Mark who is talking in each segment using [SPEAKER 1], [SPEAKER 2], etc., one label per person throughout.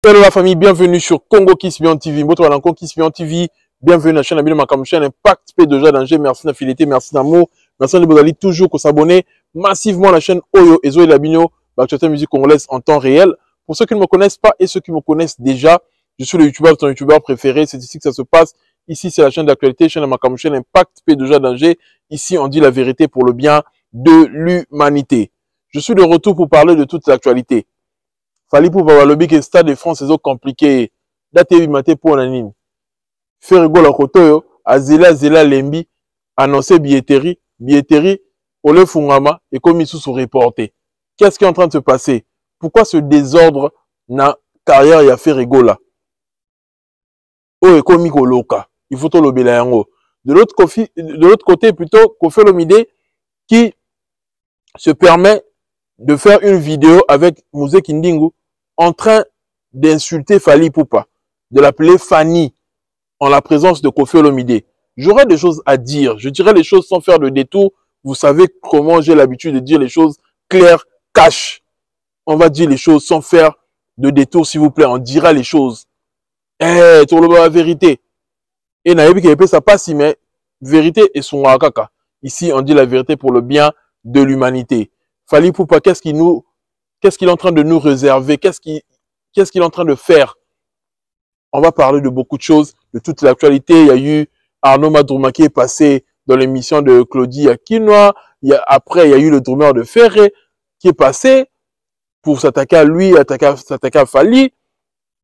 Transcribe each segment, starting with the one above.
[SPEAKER 1] Hello la famille, bienvenue sur Congo Kiss-Bion TV. Bonjour à Congo Kiss-Bion TV. Bienvenue à la chaîne Abino Makam, chaîne Impact P de Jade Danger. Merci d'affiliation, merci d'amour. Merci de vous aller toujours pour s'abonner massivement à la chaîne Oyo et Zoé Labino, l'actualité musique congolaise en temps réel. Pour ceux qui ne me connaissent pas et ceux qui me connaissent déjà, je suis le youtubeur, ton youtubeur préféré. C'est ici que ça se passe. Ici, c'est la chaîne d'actualité, chaîne Makam, chaîne Impact P de Jade Danger. Ici, on dit la vérité pour le bien de l'humanité. Je suis de retour pour parler de toute l'actualité. Fali pour voir le big stade de France, c'est compliqué. Date maté pour nanine. Faire rigolo à côté, Azela Lembi, annoncer billetterie, Ole Fungama, et comme ils sont reportés. Qu'est-ce qui est en train de se passer? Pourquoi ce désordre na carrière ya fait rigolo? Oh, et comme Loka. Il faut tout le bilango. De l'autre côté, plutôt, Kofi Olomide, qui se permet de faire une vidéo avec Mouzé Kindingu, en train d'insulter Fally Ipupa, de l'appeler Fanny, en la présence de Kofi Olomide. J'aurais des choses à dire, je dirais les choses sans faire de détour. Vous savez comment j'ai l'habitude de dire les choses claires, cash. On va dire les choses sans faire de détour, s'il vous plaît. On dira les choses. Tout la vérité. Et naïbi qui ça passe, mais vérité et son kaka. Ici, on dit la vérité pour le bien de l'humanité. Fally Ipupa, qu'est-ce qu'il est en train de nous réserver? Qu'est-ce qu'il est en train de faire? On va parler de beaucoup de choses, de toute l'actualité. Il y a eu Arnaud Madrouma qui est passé dans l'émission de Claudie Aquinois. Après, il y a eu le drummer de Ferré qui est passé pour s'attaquer à lui, s'attaquer à Fally.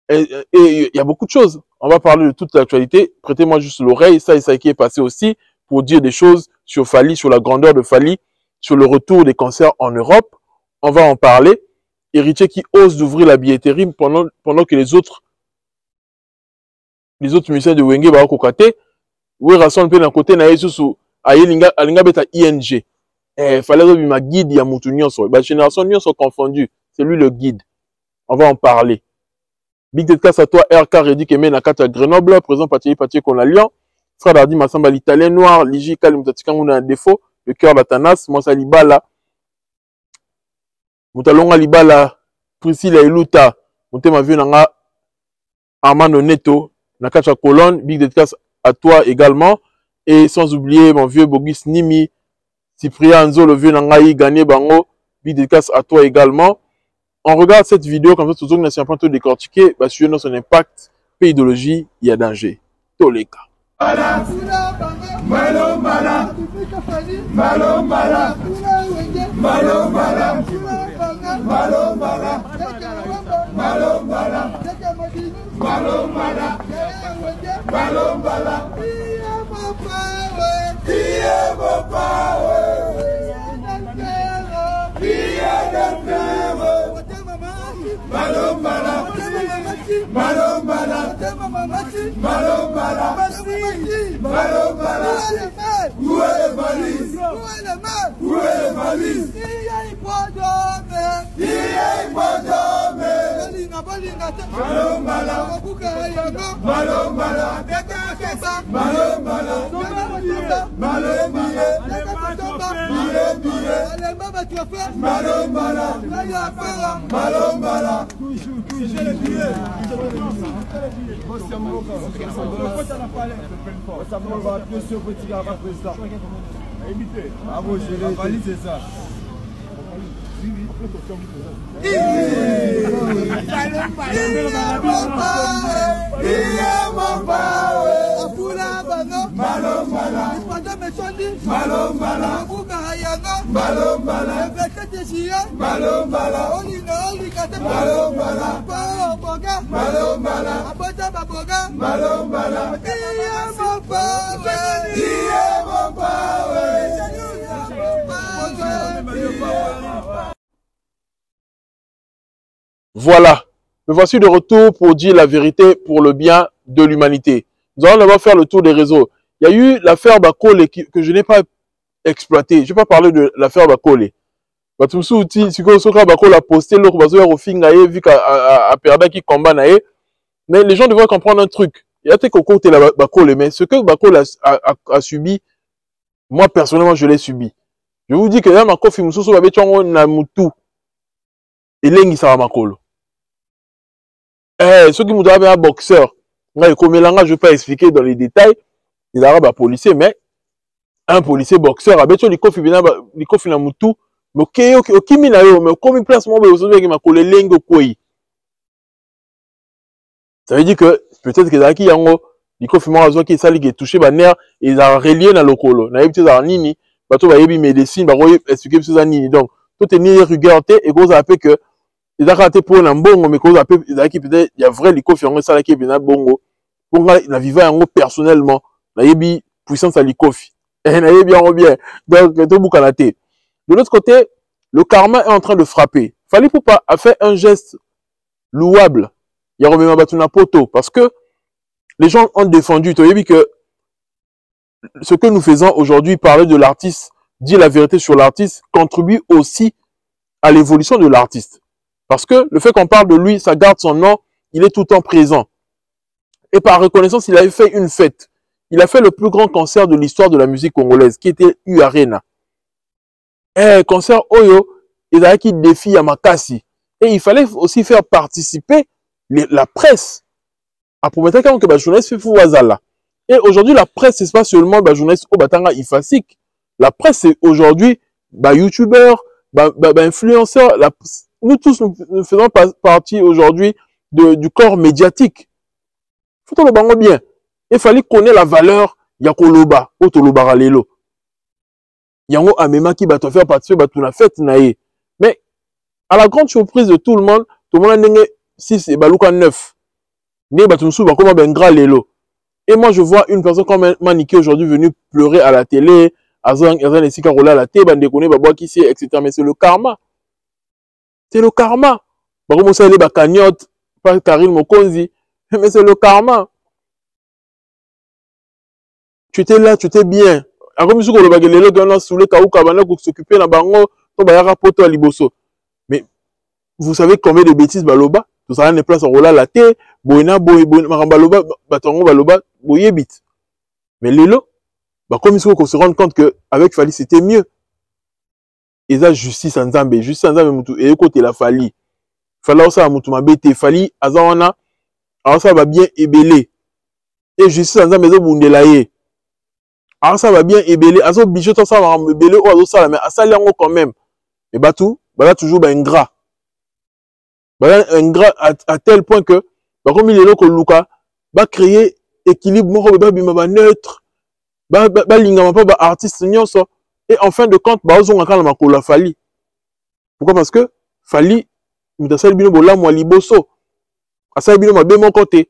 [SPEAKER 1] Et il y a beaucoup de choses. On va parler de toute l'actualité. Prêtez-moi juste l'oreille. Ça qui est passé aussi pour dire des choses sur Fally, sur la grandeur de Fally, sur le retour des concerts en Europe. On va en parler. Héritier qui ose d'ouvrir la billetterie pendant que les autres musiciens de Wenge ba kokate we rassemble pe na côté na Yesusu alinga beta ING fallait bima guide ya mutu nyonso ba génération nyonso confondu, c'est lui le guide. On va en parler. Big dédicace à toi RK Redi Keme na kata Grenoble, présent Patrier qu'on a Lyon, frère Dardi Massamba l'italien noir, Ligi Kalim Tatika nguna défaut, le cœur d'Atanas, Monsa Libala Mutalonga Libala, Priscilla Eluta, Mutema vu nanga Armando Neto, Nakacha Colonne, big dédicace à toi également. Et sans oublier mon vieux Bogis Nimi, Cyprien Anzo, le vieux Nangaï, Gagné Bango, big dédicace à toi également. On regarde cette vidéo comme ça, tout le monde est un peu décortiqué, sur son impact, pédologie, il y a danger. Toleka.
[SPEAKER 2] Où est les valises? Où est les valises?
[SPEAKER 1] Voilà, me voici de retour pour dire la vérité pour le bien de l'humanité. Nous allons d'abord faire le tour des réseaux. Il y a eu l'affaire Bakole que je n'ai pas exploité. Je ne vais pas parler de l'affaire Bakole. Bakole a posté l'autre vu qu'à perdu qui combat. Mais les gens devraient comprendre un truc. Il y a des côtés la Bakole, mais ce que Bakole a subi, moi personnellement je l'ai subi. Je vous dis que là, ma kofi mususu ba betongo na mutu. Elengi sa makolo. ceux qui m'ont un boxeur, comme je ne vais pas expliquer dans les détails, il a un policier, mais un policier boxeur, avec les coffres, les coffres na mutu, mais ok, mais comme une place, moi, je ma collègue lengo koi. Ça veut dire que peut-être que Zaki Yango, les coffres, moi, qui est qui est touché, bah, nerf, et ils ont relié dans le colo. N'a pas été nini, bah, tout va y médecine, bah, expliquer ce nini. Donc, tout est ni regardé, et qu'on a appelé que, ils ont raté pour un bongo, mais qu'on a appelé, peut-être, il y a vrai, les coffres, ça, là, qui est bien bongo. Pour la vivre en personnellement, n'a pas puissance à l'ikofi. Et n'a pas bien. Donc, tout boucanaté. De l'autre côté, le karma est en train de frapper. Fali Poupa a fait un geste louable. Il y a remis ma poto parce que les gens ont défendu. Tu as vu que ce que nous faisons aujourd'hui, parler de l'artiste, dire la vérité sur l'artiste, contribue aussi à l'évolution de l'artiste. Parce que le fait qu'on parle de lui, ça garde son nom, il est tout le temps présent. Et par reconnaissance, il avait fait une fête. Il a fait le plus grand concert de l'histoire de la musique congolaise, qui était U-Arena. Concert Oyo, il a qui défie à Makassi. Et il fallait aussi faire participer la presse. À promettre que la journaliste fait Fouazala. Et aujourd'hui, la presse, c'est pas seulement la journaliste au Batanga Ifasik. La presse, c'est aujourd'hui, youtubeurs, influenceurs. Nous tous, nous faisons partie aujourd'hui du corps médiatique. Faut le bango bien. Il fallait connaître la valeur Yakoloba, Otoloba Lelo. Yango Amema qui va te faire participer à la fête naïe. Mais à la grande surprise de tout le monde a n'engé 6 et balouka 9. Né batumsou ba comme ben gras lelo. Et moi je vois une personne comme Maniké aujourd'hui venue pleurer à la télé, azan esika rola à la télé, bande connaît ba bois qui c'est etc. Mais c'est le karma. C'est le karma. Ba comme ça les ba cagnotte, pas Karine Mokonzi, mais c'est le karma. Tu étais là, tu étais bien. Mais vous savez combien de bêtises baloba? Tout ça n'est place en rola la tête, boina marambaloba, batongo baloba, boyebit. Mais lelo, comme il faut qu'on se rende compte que avec Fali c'était mieux. Et ça justice en Zambé, justice en Zambé mutu et côté la Fali. Fala ça mutu mabete Fali azawana, alors ça va bien ébélé. Et justice en Zambé zo bundelaye. Alors ça va bien ébélé, azo bijout ça va ébélé ou azo ça mais ça l'ango quand même. Et batou, là toujours ingrat. Ingrat à tel point que comme il est là que Luka va créer équilibre moko ba neutre. Ba lingama pas ba artiste nyonso et en fin de compte ba ozonga kana makola Fali. Pourquoi? Parce que Fali mutasali bino bola mo liboso. Asali bino mabe mon côté.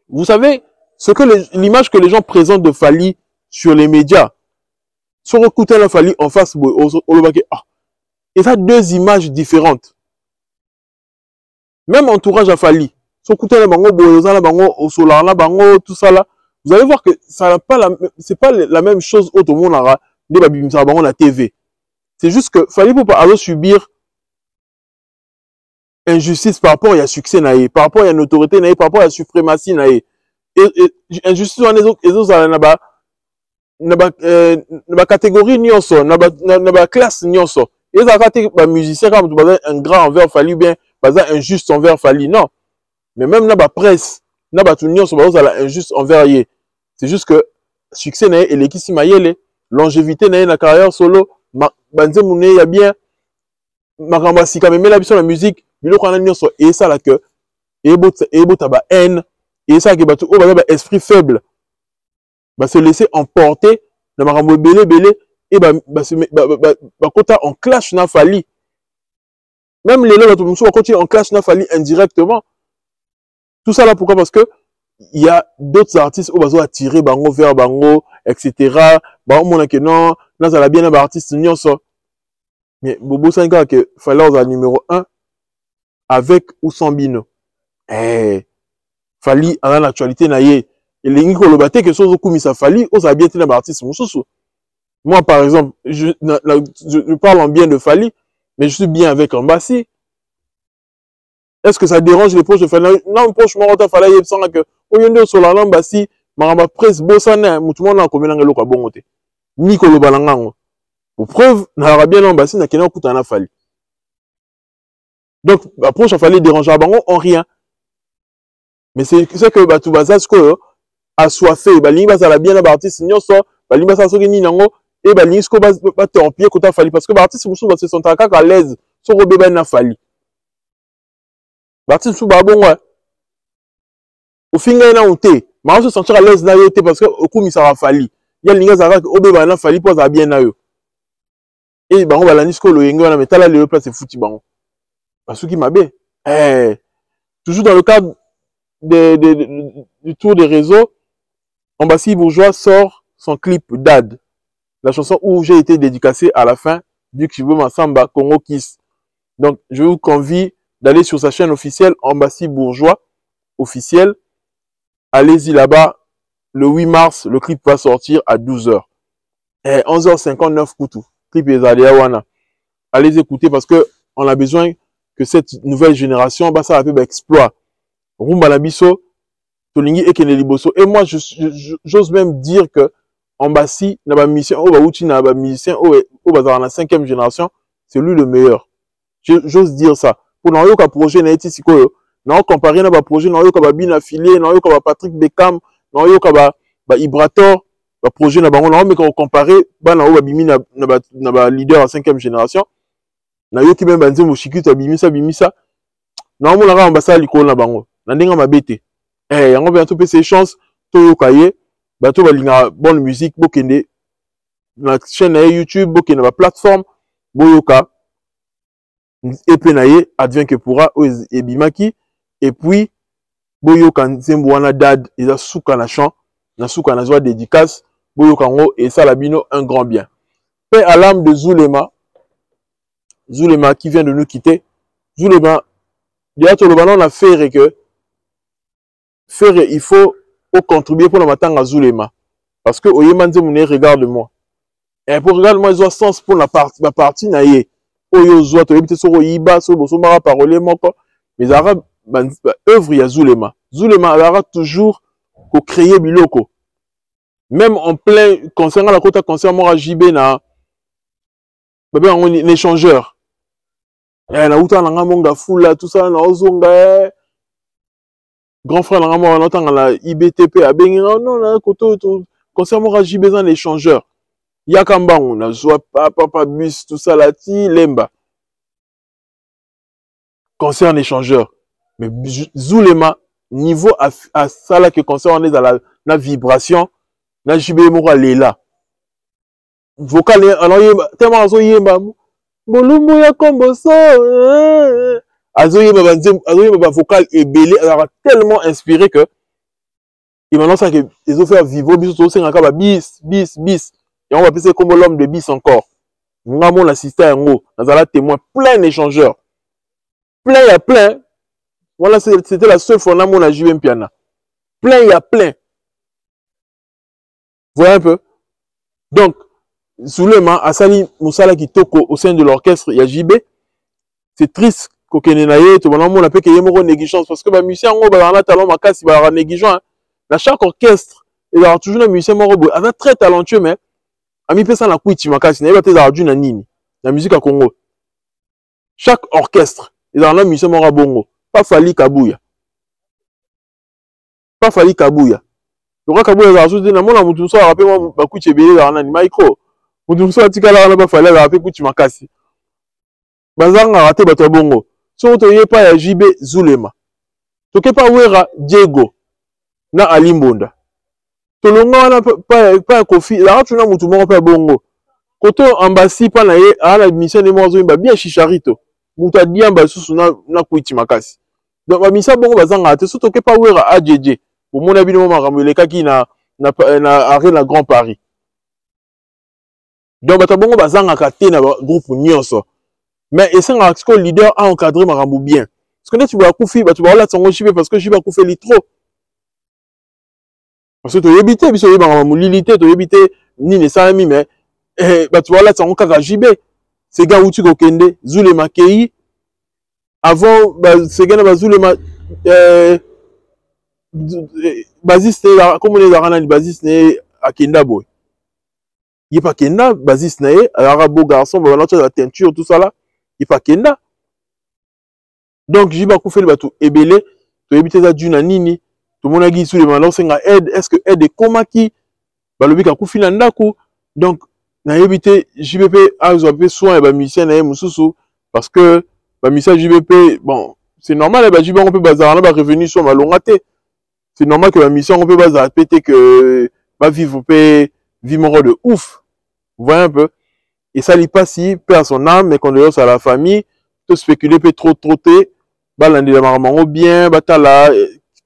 [SPEAKER 1] Vous savez ce que l'image que les gens présentent de Fali sur les médias, sur écouter la Fali en face, et ça deux images différentes. Même entourage à Fali, sur écouter la bango, au solar, la bango, tout ça là, vous allez voir que ça n'a pas c'est pas la même chose au monde là, de la TV. C'est juste que Fali pour pas subir injustice par rapport à succès naïe, par rapport à une autorité naïe, par rapport à la suprématie naïe. Et injustice dans les autres na catégorie nyonso na classe nyonso et ça kati ba musicien comme un grand envers Fali bien pas injuste envers Fali non mais même na ba presse na ba tout nyonso ba za injuste envers yé. C'est juste que succès na et l'équipe mayele longévité na carrière solo banze mouné ya bien makamba sika mais la biso la musique biloko na nyonso et ça là que et bota ba haine et ça que ba tout ba esprit faible va se laisser emporter dans ma belé et kota en clash na Fali. Même les gens va continuer en clash na Fali indirectement. Tout ça là pourquoi? Parce que il y a d'autres artistes où va attirer bango vers bango etc. Ba on que non, là ça la bien un artiste nyonso. Mais Bobo Sanka que Fali au numéro 1 avec ou sans Bino. Fali en l'actualité na yé. Et les gens qui que chose comme ça Fali, on a bien été un artiste. Moi, par exemple, je parle en bien de Fali, mais je suis bien avec Ambassi. Est-ce que ça dérange les proches de Fali? Non, franchement, on a Fali, il semble que, au lieu de sur la Ambassi, Maramba presse Bossana, tout le monde a commis l'angle au Kabongote. Nicolo Balangango. Pour preuve, n'a bien Ambassi, n'a qu'un coup à Fali. Donc, approche à Fali dérange à Bango en rien. Mais c'est que bato bazas ko assoiffé, balingi bazala bien na artiste nyonso, balingi bazala soki nini nango et balingi sko ba te en pied kota fali parce que artiste musu ba se sentir kaka à l'aise so ko beba na fali. Artiste musu ba bongo au finga na onté, mais on se sentir à l'aise na yo té parce que okumi ça va fali. Ya linga zaka obeba na fali pour ça bien na yo. Et bango balani sko lo yengo na metala le place fouti bango. Parce que m'a bien. Toujours dans le cadre du tour des réseaux, Ambassi Bourgeois sort son clip Dad, la chanson où j'ai été dédicacé à la fin du Kivu Massamba Congo Kiss. Donc, je vous convie d'aller sur sa chaîne officielle Ambassi Bourgeois officielle. Allez-y là-bas. Le 8 mars, le clip va sortir à 12h. Et 11h59 Koutou. Clip est Wana. Allez écouter parce que on a besoin que cette nouvelle génération, bah, ça a fait exploit. Rumba Labiso, Tolingi et Keneliboso. Et moi, j'ose même dire que Ambassi, n'a pas musicien, n'a pas musicien, dans la 5e génération, c'est lui le meilleur. J'ose dire ça. Pour n'en avoir projet, n'a été si quoi, n'a comparé n'a pas projet, n'a pas bien affilié, n'a pas Patrick Beckham, n'a pas Ibrator, pas projet n'a pas on mais quand on compare, bah n'a pas bimi n'a pas leader en 5e génération, n'a yo qui même banze mochiku ta bimi ça, n'a on n'a ambassade l'icône n'a bango, n'a n'enga ma bête. On va bientôt passer chance, to yokaye, bato balinga bonne musique, bokende, na chaîne YouTube, bokende na plateforme, boyoka, et penaye, advient que pourra, et bimaki, et puis, boyoka nzembo dad, et a souka na chant, na souka na joie dédicace, boyoka ngo, et ça labino un grand bien. Paix à l'âme de Zulema, Zulema qui vient de nous quitter, Zulema, déjà tout le ballon a fait que, il faut contribuer pour le matin à Zulema. Parce que Oyemandze Mouné regarde-moi. Et pour regarde-moi, ils ont sens pour la partie naïe. Oyo Zoa, tu es sur Oyiba, sur Bosomara, parole, moko. Mais les Arabes, œuvre, il y a Zulema. Zulema, Arabes toujours pour créer Biloko. Même en plein, concernant la côte, concernant Mora JB, na, un échangeur. Et na outa na monga fula, tout ça, na ozonga, grand frère, on entend la IBTP à Benguin, non, là, concernant JB, un échangeur. Yakamba, on a soit papa bus, tout ça, là, lemba. Concernant échangeur. Mais Zulema, niveau à ça, là, que concerne, on est dans la vibration, na JB Moura, là. Vocal, alors, tellement, on yemba, bolumbu ya komboso, Azoye Baba vocal est belé, elle a tellement inspiré que il maintenant ça que ils ont fait vivre bis tout c'est encore bis. Et on va appeler ça comme l'homme de bis encore. Vraiment l'assistant en haut, dans la témoin plein d'échangeurs. Plein il y a plein. Voilà c'était la seule fois où on a joué un piano. Plein il y a plein. Voyez un peu. Donc Zulema Asali Moussala qui toko au sein de l'orchestre il y a JB. C'est triste. Kokenenaye, tout le monde a fait qu'il y ait une négligence parce que les musiciens ont un talent makasi, ils sont négligents. Dans chaque orchestre, il y a toujours un musicien très talentueux, mais ami fait ça na kuiti makasi, il y a des arjun na nini, la musique à Congo. Chaque orchestre, il y a un musicien bongo, pas Fali Kabouya. Pas Fali Kabouya. Le roi Kabouya a ajouté na mona mutu so rappelé moi ba kuiti belé dans na micro. Mutu so atikala na ba Fali a rappelé kuiti makasi. Bazanga raté bato bongo. Si on ne pas ya JB Zulema. Toke pas Wera Diego na Alimbonda. Tolonga na pas Kofi, la tu na mutu moko pa bongo. Koto Ambassi pa na ye a la mission de mozo ba bien chicharito. Mutu diamba susu na kuiti makasi. Donc ba misa bongo bazanga raté so toke pas Wera AJJ. Pour mon avis no makambo lekaki na arrêt la Grand Paris. Donc bato bongo bazanga katé na groupe nyonso. Mais et c'est un leader a encadré Marambo bien. Parce que tu vas couper, tu vas là ton JB parce que JB a couper les trop. Parce que tu as évité, puis tu as Marambo l'ilité, tu as évité ni les salami mais tu vas là ton kaka JB. C'est gars où tu kokende, Zulema Kei. Avant c'est gars Zulema basiste comme on est dans la basiste né à Kenda boy. Il pas Kenda basiste né, arabe garçon, bah là tu as la teinture tout ça là. Il pas Kenda. Donc, j'ai pas fait le bateau ébélé, tu as évité ça d'une nini, tout le monde a dit sous les mandats c'est nga aide est-ce que aide komaki balobi ka kufina ndako donc na yebité JBP a besoin soin ba musicien na mususu parce que ba musicien JBP bon c'est normal ba JBP on peut bazar na ba revenu sur malongate c'est normal que la mission on peut bazar péter que va vivre vivre de ouf vous voyez un peu et ça lui passe si perd son âme mais condoléances à la famille tout spéculer peut trop balandi la maman bien batala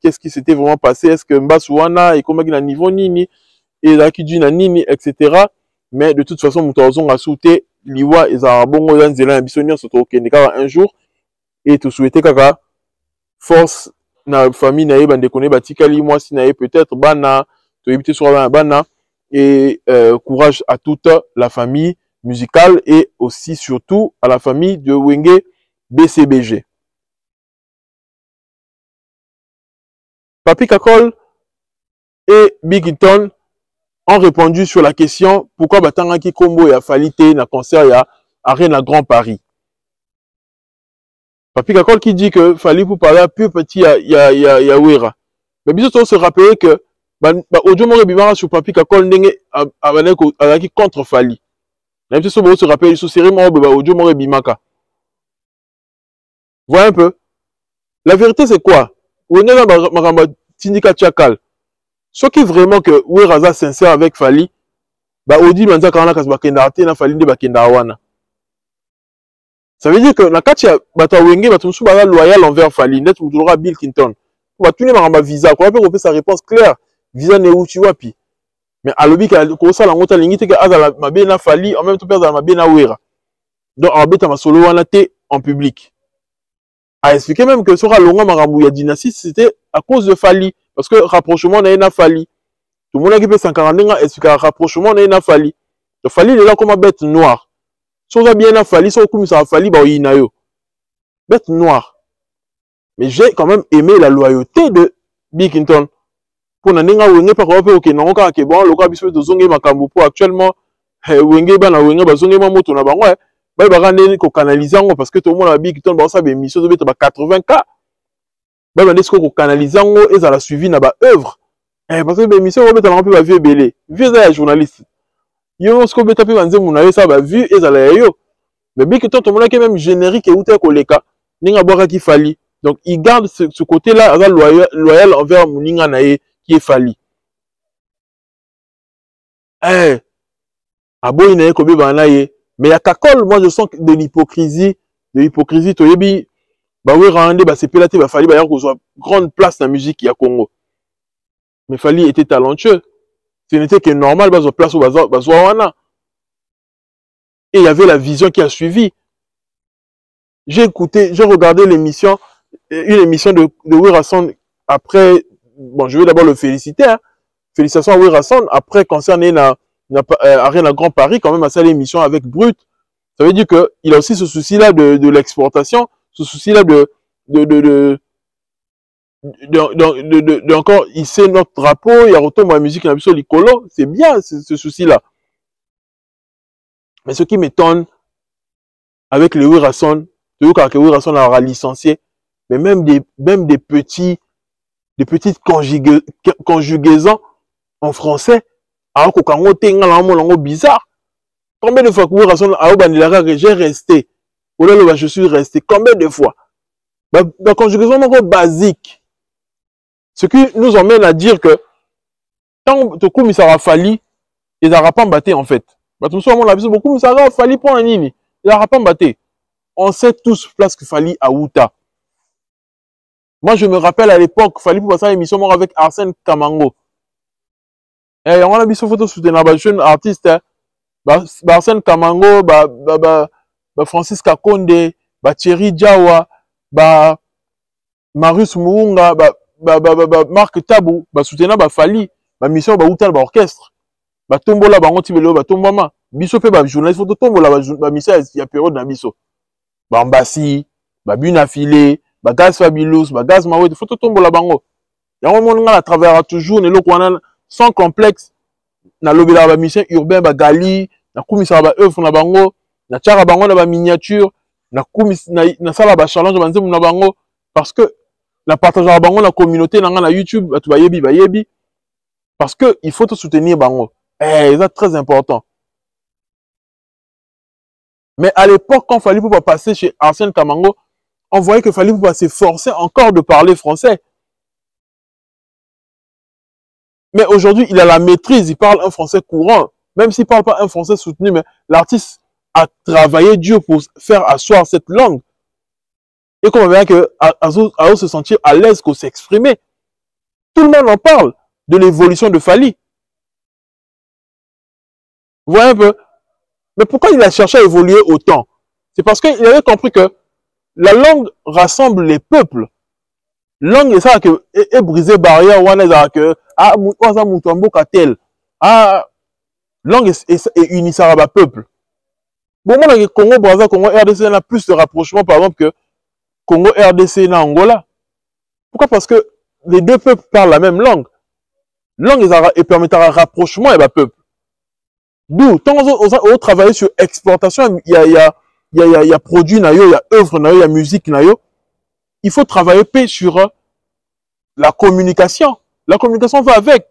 [SPEAKER 1] qu'est-ce qui s'était vraiment passé est-ce que Mbasouana et comment il a niveau nini et là qui dit na nini etc. Mais de toute façon mutazon a sauté liwa et za bongo dans zela bisonio soto kendeka un jour et tout souhaiter kaka force na famille na yeba ndekone batikali moi si na peut-être bana to éviter sur bana et courage à toute la famille musicale et aussi surtout à la famille de Wenge BCBG. Papi Kakol et Bigton ont répondu sur la question pourquoi Batangaki Kombo et Falité na concert ya Arena Grand Paris. Papi Kakol qui dit que Fali pour parler plus petit ya Wera. Mais bien sûr se rappeler que Ojo More Bimara sur Papi Kakol ndenge avec contre Fali. Même si se rappeler sur série Ojo More Bimaka. Voyez un peu. La vérité c'est quoi? On est dans Maramba Tindika Tchakal. Ce qui vraiment que Weraza sincère avec Fali, Odi Manza Kana Kasbakenda Ate na Fali de Bakenda Wana. Ça veut dire que na katia bata Wenge batumsu bala loyal envers Fali, net mutulora Bill Clinton. Ba tuni maramba visa, quoi peut sa réponse claire. Visa ne uchi wapi. Mais alobi ka ko sala ngota lingite ke azala mabe na Fali en même temps azala mabe na Wera. Donc abeta masolo wana te en public. A expliqué même que sera longa marambu ya dynastie c'était à cause de Fali parce que rapprochement na Fali. Tout le monde a qui peut 140 ans expliquer rapprochement na Fali. Donc Fali est là comme une bête noire. Si on a bien na Fali, si on comme ça Fali ba inayo. Bête noire. Mais j'ai quand même aimé la loyauté de Bigton. Pour na ninga wenge pa ko pe OK non ka ke bon loka biso de zonge makambo pour actuellement wenge ba na wenge ba zonge ma moto na bango ba rendre ko canaliser ngo parce que tout le monde a Bigton ba ça be mission de 80K. Ba ba ko canaliser ngo et ça la suivi na ba œuvre. Parce que be mission ko beta na pe ba vieux belé. Vieux za journaliste. Yo ce ko beta pe banze muna yo ça ba vu et ça la yo. Mais Bigton tout le monde a même générique et outé koleka ninga boka ki Fali. Donc il garde ce côté-là loyal envers Muninga Nae qui est Fali. Aboy Nae Kobe Banaye. Mais il y a Kakol, moi je sens de l'hypocrisie. Toyebi, oui, rende, c'est pélaté, Fali, il y a une grande place dans la musique, il y a Congo. Mais Fali était talentueux. Ce n'était que normal, il y a place au Bazoawana. Et il y avait la vision qui a suivi. J'ai regardé l'émission, une émission de Werason après, bon, je vais d'abord le féliciter, hein. Félicitations à Werason, après, concerné Arena Grand Paris, quand même, à cette émission avec Brut. Ça veut dire qu'il a aussi ce souci-là de l'exportation, ce souci-là encore, il sait notre drapeau, il y a retour à la musique, c'est bien, ce souci-là. Mais ce qui m'étonne, avec les Werason, que Werason aura licencié, mais même des petites conjugaisons en français, alors que bizarre. Combien de fois que Werason a j'ai resté, je suis resté, combien de fois? La conjugaison basique. Ce qui nous emmène à dire que quand tu comme ça a fallu, il n'aura pas battu en fait. Beaucoup ça a fallu pour un nini. Il n'aura pas battu. On sait tous place qu'il fallait à Outa. Moi, je me rappelle à l'époque, il fallait pour passer l'émission avec Arsène Kamango. Et on a mis sur photo soutenir un jeune artiste, Arsène Kamango, Francis Kakonde, Thierry Diawa, Marius Mounga, Marc Tabou, soutenir Fali, mission Outa, orchestre. Tombola, Tibelo, Tombama. Biso pe journaliste, photo tombola, mission, il y a période dans Biso. Bambassi, Bunafile, Gaz Fabulous, Gaz Maoué, photo tombola bango. Il y a un moment à travers toujours, sans complexe, na lobela ba mission urbain Gali, na kumisa ba œuvre na bango, na tchara bango na ba miniature, na sala ba challenge banze na bango parce que na partager bango na communauté na YouTube batu bayebi parce que il faut te soutenir bango. C'est très important. Mais à l'époque, quand Fally Ipupa passer chez Arsène Kamango, on voyait que Fally Ipupa s'efforçait encore de parler français. Mais aujourd'hui, il a la maîtrise, il parle un français courant. Même s'il ne parle pas un français soutenu, mais l'artiste a travaillé dur pour faire asseoir cette langue. Et qu'on voit que à se sentir à l'aise qu'on s'exprimer. Tout le monde en parle de l'évolution de Fally. Vous voyez un peu? Mais pourquoi il a cherché à évoluer autant? C'est parce qu'il avait compris que la langue rassemble les peuples. Langue est ça que est brisé barrière ou est que ah tel ah langue est unissant à peuple. Bon moi le Congo Brazza Congo RDC on a plus de rapprochement par exemple que Congo RDC na Angola. Pourquoi? Parce que les deux peuples parlent la même langue. Langue et permettra un rapprochement et bah peuple. D'où tant on travaille sur exportation, il y a produit nayo, il y a œuvre nayo, il y a musique nayo. Il faut travailler sur la communication. La communication va avec.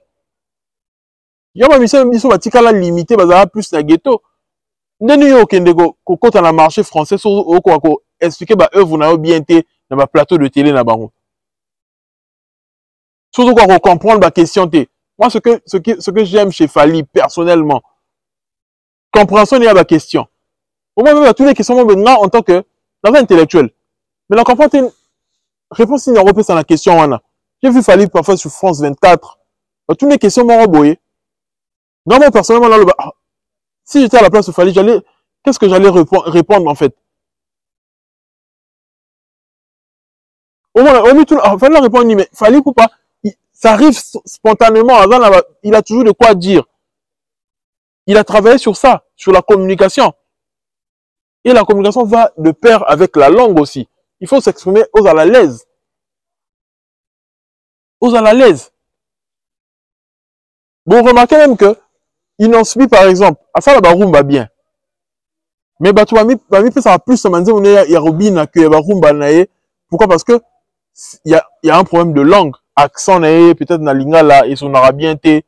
[SPEAKER 1] Il y a ma mission batika la limité bazala plus na ghetto. Ndeni yo kendego kokota na marché français so ko expliquer ba œuvre nayo bien té na ba plateau de télé na bango. Surtout quoi comprendre ba question té. Moi ce que j'aime chez Fally personnellement, compréhension il y a la question. Au moins même toutes les questions en tant que dans un intellectuel. Mais la comprendre une réponse in européenne sur la question wana. J'ai vu Fally parfois sur France 24. Toutes les questions m'ont reboyé. Moi personnellement là si j'étais à la place de Fally, qu'est-ce que j'allais répondre en fait? Au moins Fally répond mais Fally Ipupa ça arrive spontanément, il a toujours de quoi dire. Il a travaillé sur ça, sur la communication. Et la communication va de pair avec la langue aussi. Il faut s'exprimer aux à l'aise. Aux à l'aise. Bon, remarquez même que Inosbi, par exemple, à ça, la rumba bien. Mais bah, tu vas mis ça plus, ça m'a dit, on est à Robin, que la rumba nae. Pourquoi? Parce que il y a un problème de langue. Accent nae, peut-être na lingala, et son arabien té.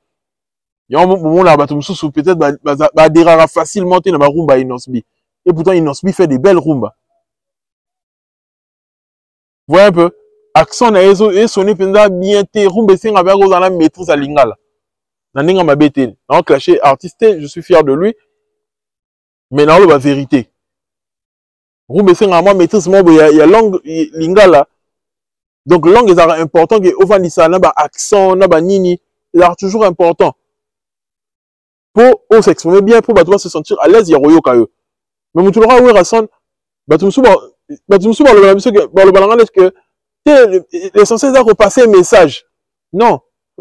[SPEAKER 1] Il y a un moment là, peut-être, bah, déranger facilement té na ba rumba Inosbi. Et pourtant, Inosbi fait des belles rumbas. Vous voyez un peu? Accent nae, et sonné, peut-être, bien té, rumba, c'est un peu la maîtrise à lingala. Naninga mabete. Non, clashé artiste, je suis fier de lui. Mais non, la vérité. Rumba, c'est un peu maîtrise, il y a langue, lingala. Donc, langue est important, que Ovanissa, n'a pas accent, n'a pas nini, c'est toujours important. Pour s'exprimer bien, pour se sentir à l'aise, il y a Royo Kayo. Mais tu l'auras oué Rasson, le balangan que l'essentiel c'est de passer un message. Non.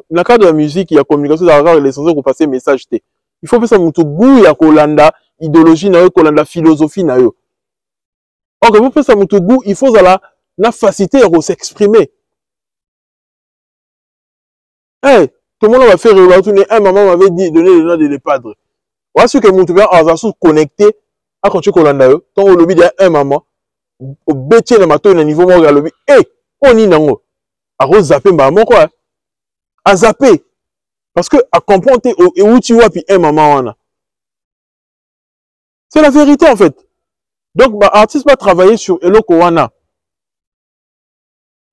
[SPEAKER 1] Dans le cadre de la musique, il y a communication, l'essentiel de passer un message. Il faut faire ça, il y a Kolanda, idéologie, Kolanda, philosophie. Donc, pour faire ça, il faut la facilité à s'exprimer. Hey, tout le monde va faire retourner. Un maman m'avait dit, donner le nom de padres. Voici que mon toubien a connecté à quand tu Kolanda, tant au lobby d'un maman, au bêtier de matin, au niveau mon lobby. Hey, on y nango. À rose zapper, maman, quoi. À zapper. Parce que, à comprendre, et où tu vois, puis un maman, c'est la vérité, en fait. Donc, bah, artiste va travailler sur Eloko Wana.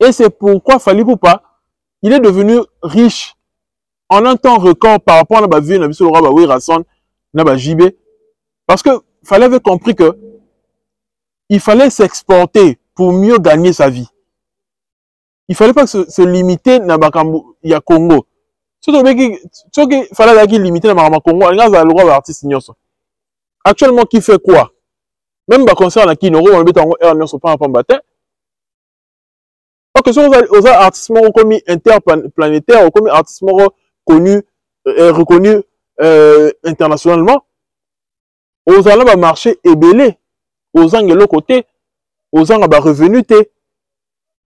[SPEAKER 1] Et c'est pourquoi Fally Ipupa, il est devenu riche en un temps record par rapport à la vie, la vie sur le Rasson, la JB. Parce que Fally avait compris que il fallait s'exporter pour mieux gagner sa vie. Il fallait pas se limiter à Congo. Surtout qu'il fallait limiter à Congo, il y a le droit d'artiste. Actuellement, qui fait quoi? Même le concert à Kinoro, on le met en air, on ne pas en bataille. Ok, si aux artistes reconnus interplanétaires, reconnus artistes reconnus internationalement, aux gens va marcher ébélé, aux gens de l'autre côté, aux gens va revenu té.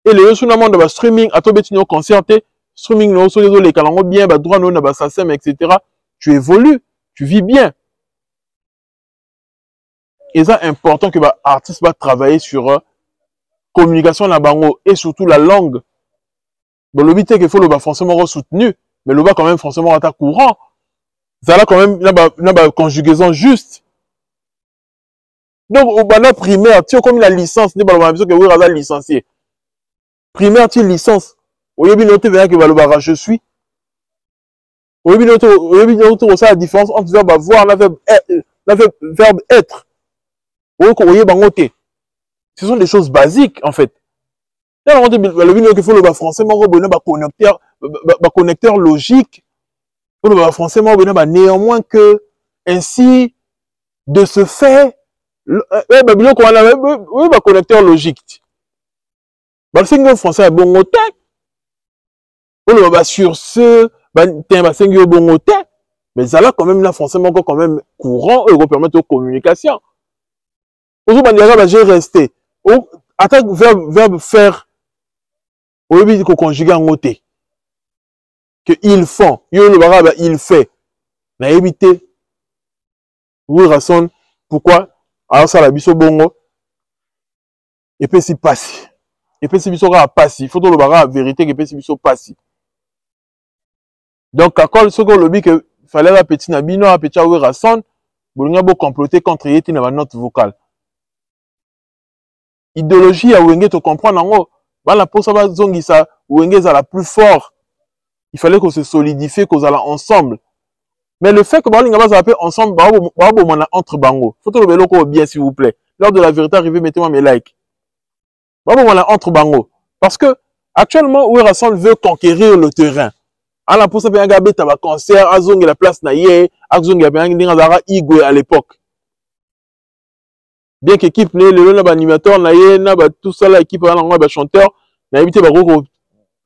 [SPEAKER 1] Et les gens de va streaming, à tout petit concert té, streaming no sur les calango bien, ba droit no na ba sasem, etc. Tu évolues, tu vis bien. Et c'est important que l'artiste va travailler sur communication la bango et surtout la langue Bon, le but est qu'il faut le forcément soutenu, mais le bas quand même forcément à courant. Ça là quand même, n'a pas conjugaison juste. Donc, au bana primaire, tu as comme la licence, n'est pas la que oui, la licencié. Primaire, tu licence. Au lieu de noter que je suis. Au lieu de noter ça la différence entre verbe avoir et verbe être. Ce sont des choses basiques, en fait. Le but qu'il faut le français, connecteur logique. Pour le français, néanmoins que, ainsi, de ce fait, connecteur logique. Le français est bon au tech. Sur ce, mais ça là, quand même, là, forcément, quand même, courant, et permettre aux communications. Aujourd'hui, j'ai resté. Attaque verbe faire. Au lieu de conjuguer en côté. Que ils font. Il fait. Na évité. Oui, rason. Pourquoi? Alors, ça, la biso bongo. Et puis, c'est passé. Et puis, c'est biso passé. Il faut que le barra la vérité, et puis, c'est biso passé. Donc, à quoi ce que le but que fallait la petite nabino, la petite oui, rason. Bolonga bo comploter contre yeti na note vocale. Idéologie à Wenge te comprendre en haut. Voilà, pour ça, ça, Wenge est la plus fort. Il fallait qu'on se solidifie, qu'on allait ensemble. Mais le fait que Balinga va s'appeler ensemble, entre bango. Faut que le vélo bien, s'il vous plaît. Lors de la vérité arrivée, mettez-moi mes likes. Entre bango. Parce que, actuellement, Ouerasson veut conquérir le terrain. Alors, pour ça, il y a un concert, Azong et la place naïe, Azong et la Igwe à l'époque. Bien qu'équipe, le animateur, tout ça, l'équipe, chanteur, n'a évité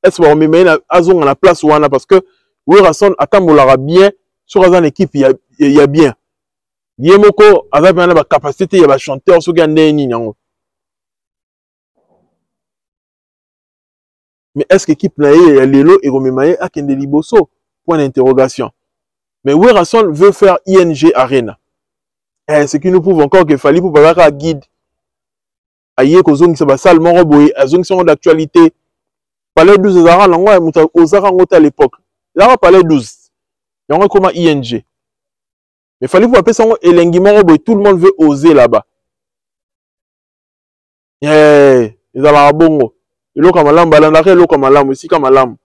[SPEAKER 1] est-ce qu'on met Azong à la place ou parce que Ouerasson a bien sur une équipe, il y a bien. Yemoko a la capacité, il y a chanteur, ce qui mais est-ce que l'équipe naïe est Lelo et Romemaye a Kende Liboso? Point d'interrogation. Mais Ouerasson veut faire ING Arena. Ce qui nous prouve encore qu'il fallait pour avoir un guide. Aïe, Kozong, c'est pas salement reboyé, Azong, sont d'actualité. Palais 12, Zara, l'angois, Ozara, à l'époque. Zara, Palais 12. Il y a comme ING. Mais il fallait pour appeler ça Elengiment reboyé, tout le monde veut oser là-bas. Ils ont la bongo. Ils ont comme l'alam, balandare, ils ont comme l'alam, aussi comme l'alam.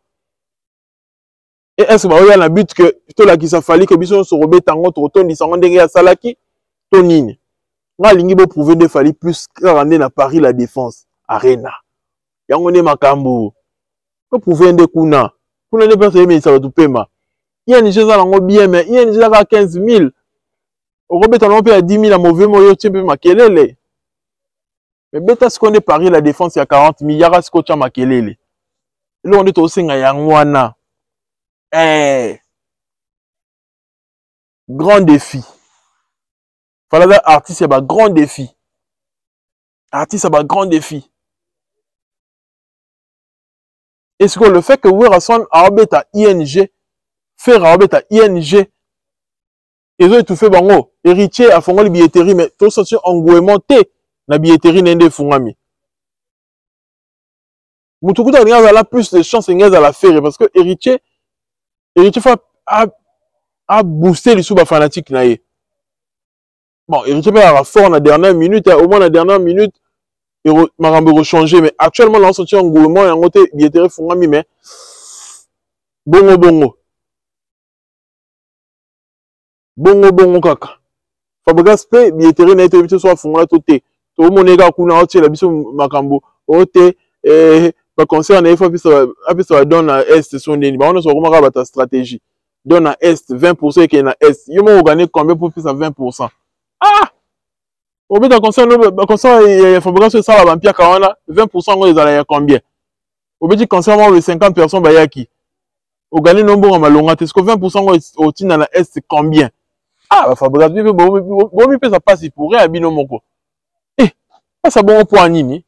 [SPEAKER 1] Et est-ce que y a un but que tout là qui s'est fallu que Bisson se rebelle en autre automne, ils sont à Salaki, Tonine. Moi, l'ingébo prouver de fallu plus qu'à Paris la défense, Arena. Yangone Makambo. Vous pouvez de Kuna. Kuna ne peut pas aimer ça va tout paiement. Il y a une chose à bien, mais il y a une chose à 15 000. Au rebelle en à 10 000 à mauvais moyen, tu peux maquiller. Mais bêta ce qu'on est Paris la défense, il y a 40 milliards à ce que tu as maquillé. Là, on est aussi à Yangwana. Grand défi. Fallait artiste, il y a un grand défi. Artiste, il y a un grand défi. Est-ce que le fait que Ouerasson a rebêté à ING, faire à rebêté à ING, ils ont étouffé bango, héritier a fondé la billetterie, mais tout ça, c'est engouement la billetterie n'est pas fondée. Moutoukou a plus de chances à la faire parce que héritier a boosté les sous-fanatiques. Bon, héritier a fort dans la dernière minute, au moins dans la dernière minute, il m'a changé, mais actuellement, là, on se tient en gouvernement et en côté, billetterie fondée, mais bongo. Bongo, kaka. Fabrikas pe, billetterie n'a été évité soit fondée, tout est. Tout le monde est là, kuna, la biso makambo, ote, par concert, il faut que ça donne à Est, son déni. On a vraiment ta stratégie. Donne à Est, 20% qui est à Est. Ils m'ont gagné combien pour faire ça 20%? Ah! Au bout d'un concert, il faut que ça va vampire quand on a 20%, ils allaient combien? Au bout du concert, on a 50 personnes, bah, qui? Au gagné, non, bon, à Malonga, est-ce que 20% au Tina à Est, c'est combien? Ah, bah, Fabrice, bon, ça passe, il pourrait habiller mon moko. Eh, ça bon point nini.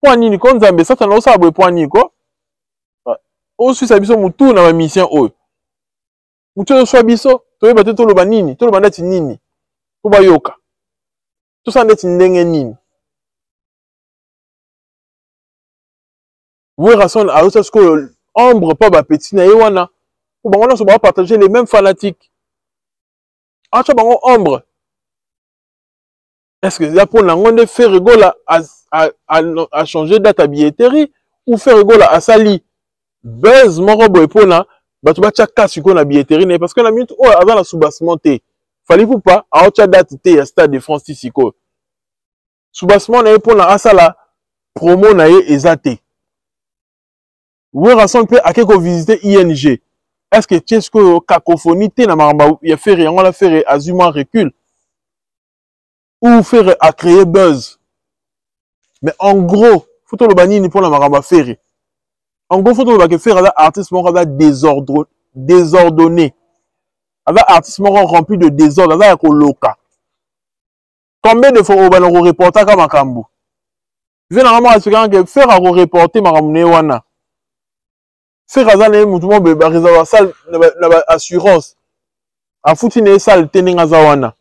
[SPEAKER 1] Point nini, quand Zambé, ça, t'en as aussi un point nini, quoi. Au Suisse, abisso, moutou, dans ma mission, oh. Moutou, soit bisso, tu veux battre tout le banini, tout le banat nini. Tout va yoka. Tout ça, n'est nini. Oui, rason, alors c'est ce que ombre pas ba petit na yewana. Pour on va partager les mêmes fanatiques. Ah, tu as ombre. Est-ce que là pour l'angon faire rigole à changer date à billetterie ou faire rigole à sali buzz mon robo epona ba tu ba tchaka siko na billetterie parce que la minute oh avant la soubassement té fallait vous pas à autre date té à Stade de France siko soubassement na epona asala promo na ye ezate oui rason peut à quelque visiter ING est-ce que tu est-ce que cacophonie té na maramba ya faire yango la faire azuma recul ou faire à créer buzz. Mais en gros, faut le bannir pour la maramba faire. En gros, faut le faire avec artiste désordonné. Avec artiste rempli de désordre, avec un loca. Combien de fois on va nous reporter comme un cambo? Je vais normalement que faire un reporter maramune wana. Faire un mouvement de réservoir salle assurance. A foutu une salle tening azawana.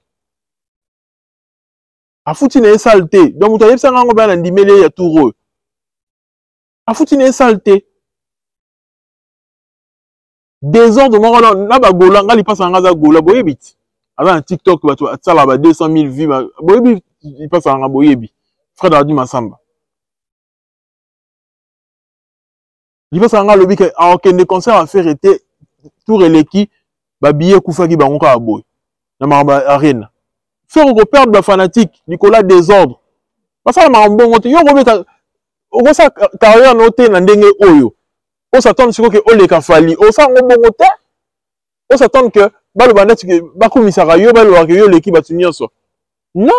[SPEAKER 1] A foutu une saleté. Donc, vous avez ça en bas dans l'imélé à tout. A foutu une saleté. Désordre, mon là, bah, gola, il passe en gaza gola, boyebit. Avec un TikTok, ça là, 200 000 vues, boyebit, il passe en boyebit. Frère d'Ardi Massamba. Il passe en lobby, alors que les concerts à faire était tout releki, bah, billet koufaki, bah, on a boy. Dans ma arène. Faire reperdre la fanatique, Nicolas désordre. Parce que ma bon côté, yo remet au sa carrière noté na ndenge oyo. On s'attend sur que ole ka fali. On sa bon côté. On s'attend que ba le bandet que ba commissariat yo ba le que yo l'équipe batu nyonso. Non.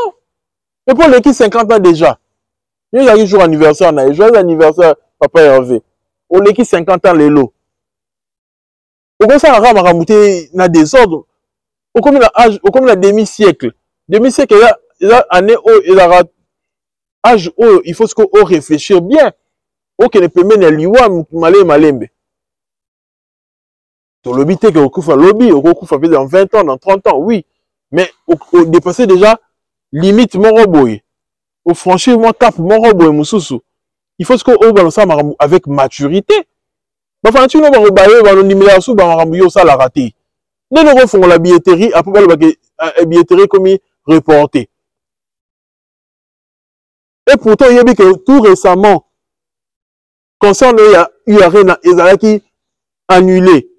[SPEAKER 1] Et pour l'équipe 50 ans déjà. Yo ya jour anniversaire na joyeux anniversaire papa Hervé. Au l'équipe 50 ans lelo. On ça rama ramouté na désordre. Au comme la âge, au comme la demi-siècle. Demi-siècle, il y a année où il a âge où il faut qu'on réfléchir bien. Où qu'il ne peut mener liwa malé malembe. Ton lobby t'es que au coup lobby, au coup dans 20 ans, dans 30 ans, oui. Mais au dépasser déjà limite mon roboy. Au franchir moi cap mon roboy moussousou. Il faut qu'on balance ça avec maturité. Enfin, tu n'as pas rebaillé, on numéro sous barambuyo ça la raté. Nous nous refont la billetterie après la billetterie comme reporté. Et pourtant, il y a dit que tout récemment, concernant URN, ils ont qui annulé.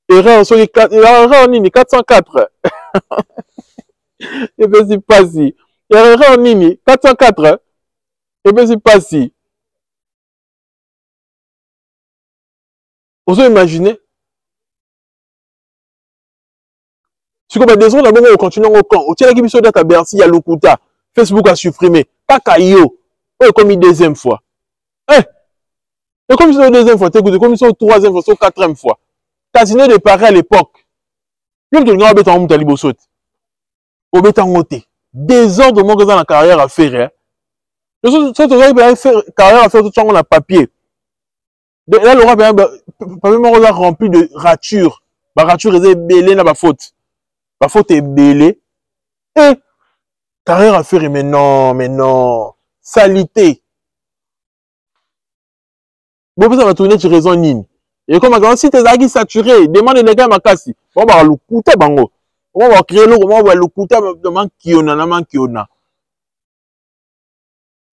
[SPEAKER 1] Erreur 404. Et bien, c'est pas si. Erreur Nini, 404. Et bien, c'est pas si. Vous imaginez? Si vous avez des gens d'abord, on continue au camp. Au tient qui sont à Bercy, il y a Lokuta. Facebook a supprimé. Kakayo. Oh, comme une deuxième fois. Et comme ils sont deuxième fois, comme ils sont troisième fois, quatrième fois. Casino de Paris à l'époque. Même que nous avons béton moutali bosot. Au béton moté. Désordre mon dans la carrière à faire. Nous sommes faire carrière à faire tout le temps papier. Là, le papier rempli de ratures. La rature est belée dans la faute. La faute est belée. Et carrière à faire, mais non. Salité. Bon, ça va tourner sur raison nine. Et comme si tes agues saturés, demande les gars ma casse. On va le coûter bango. On va créer le on va le coûter de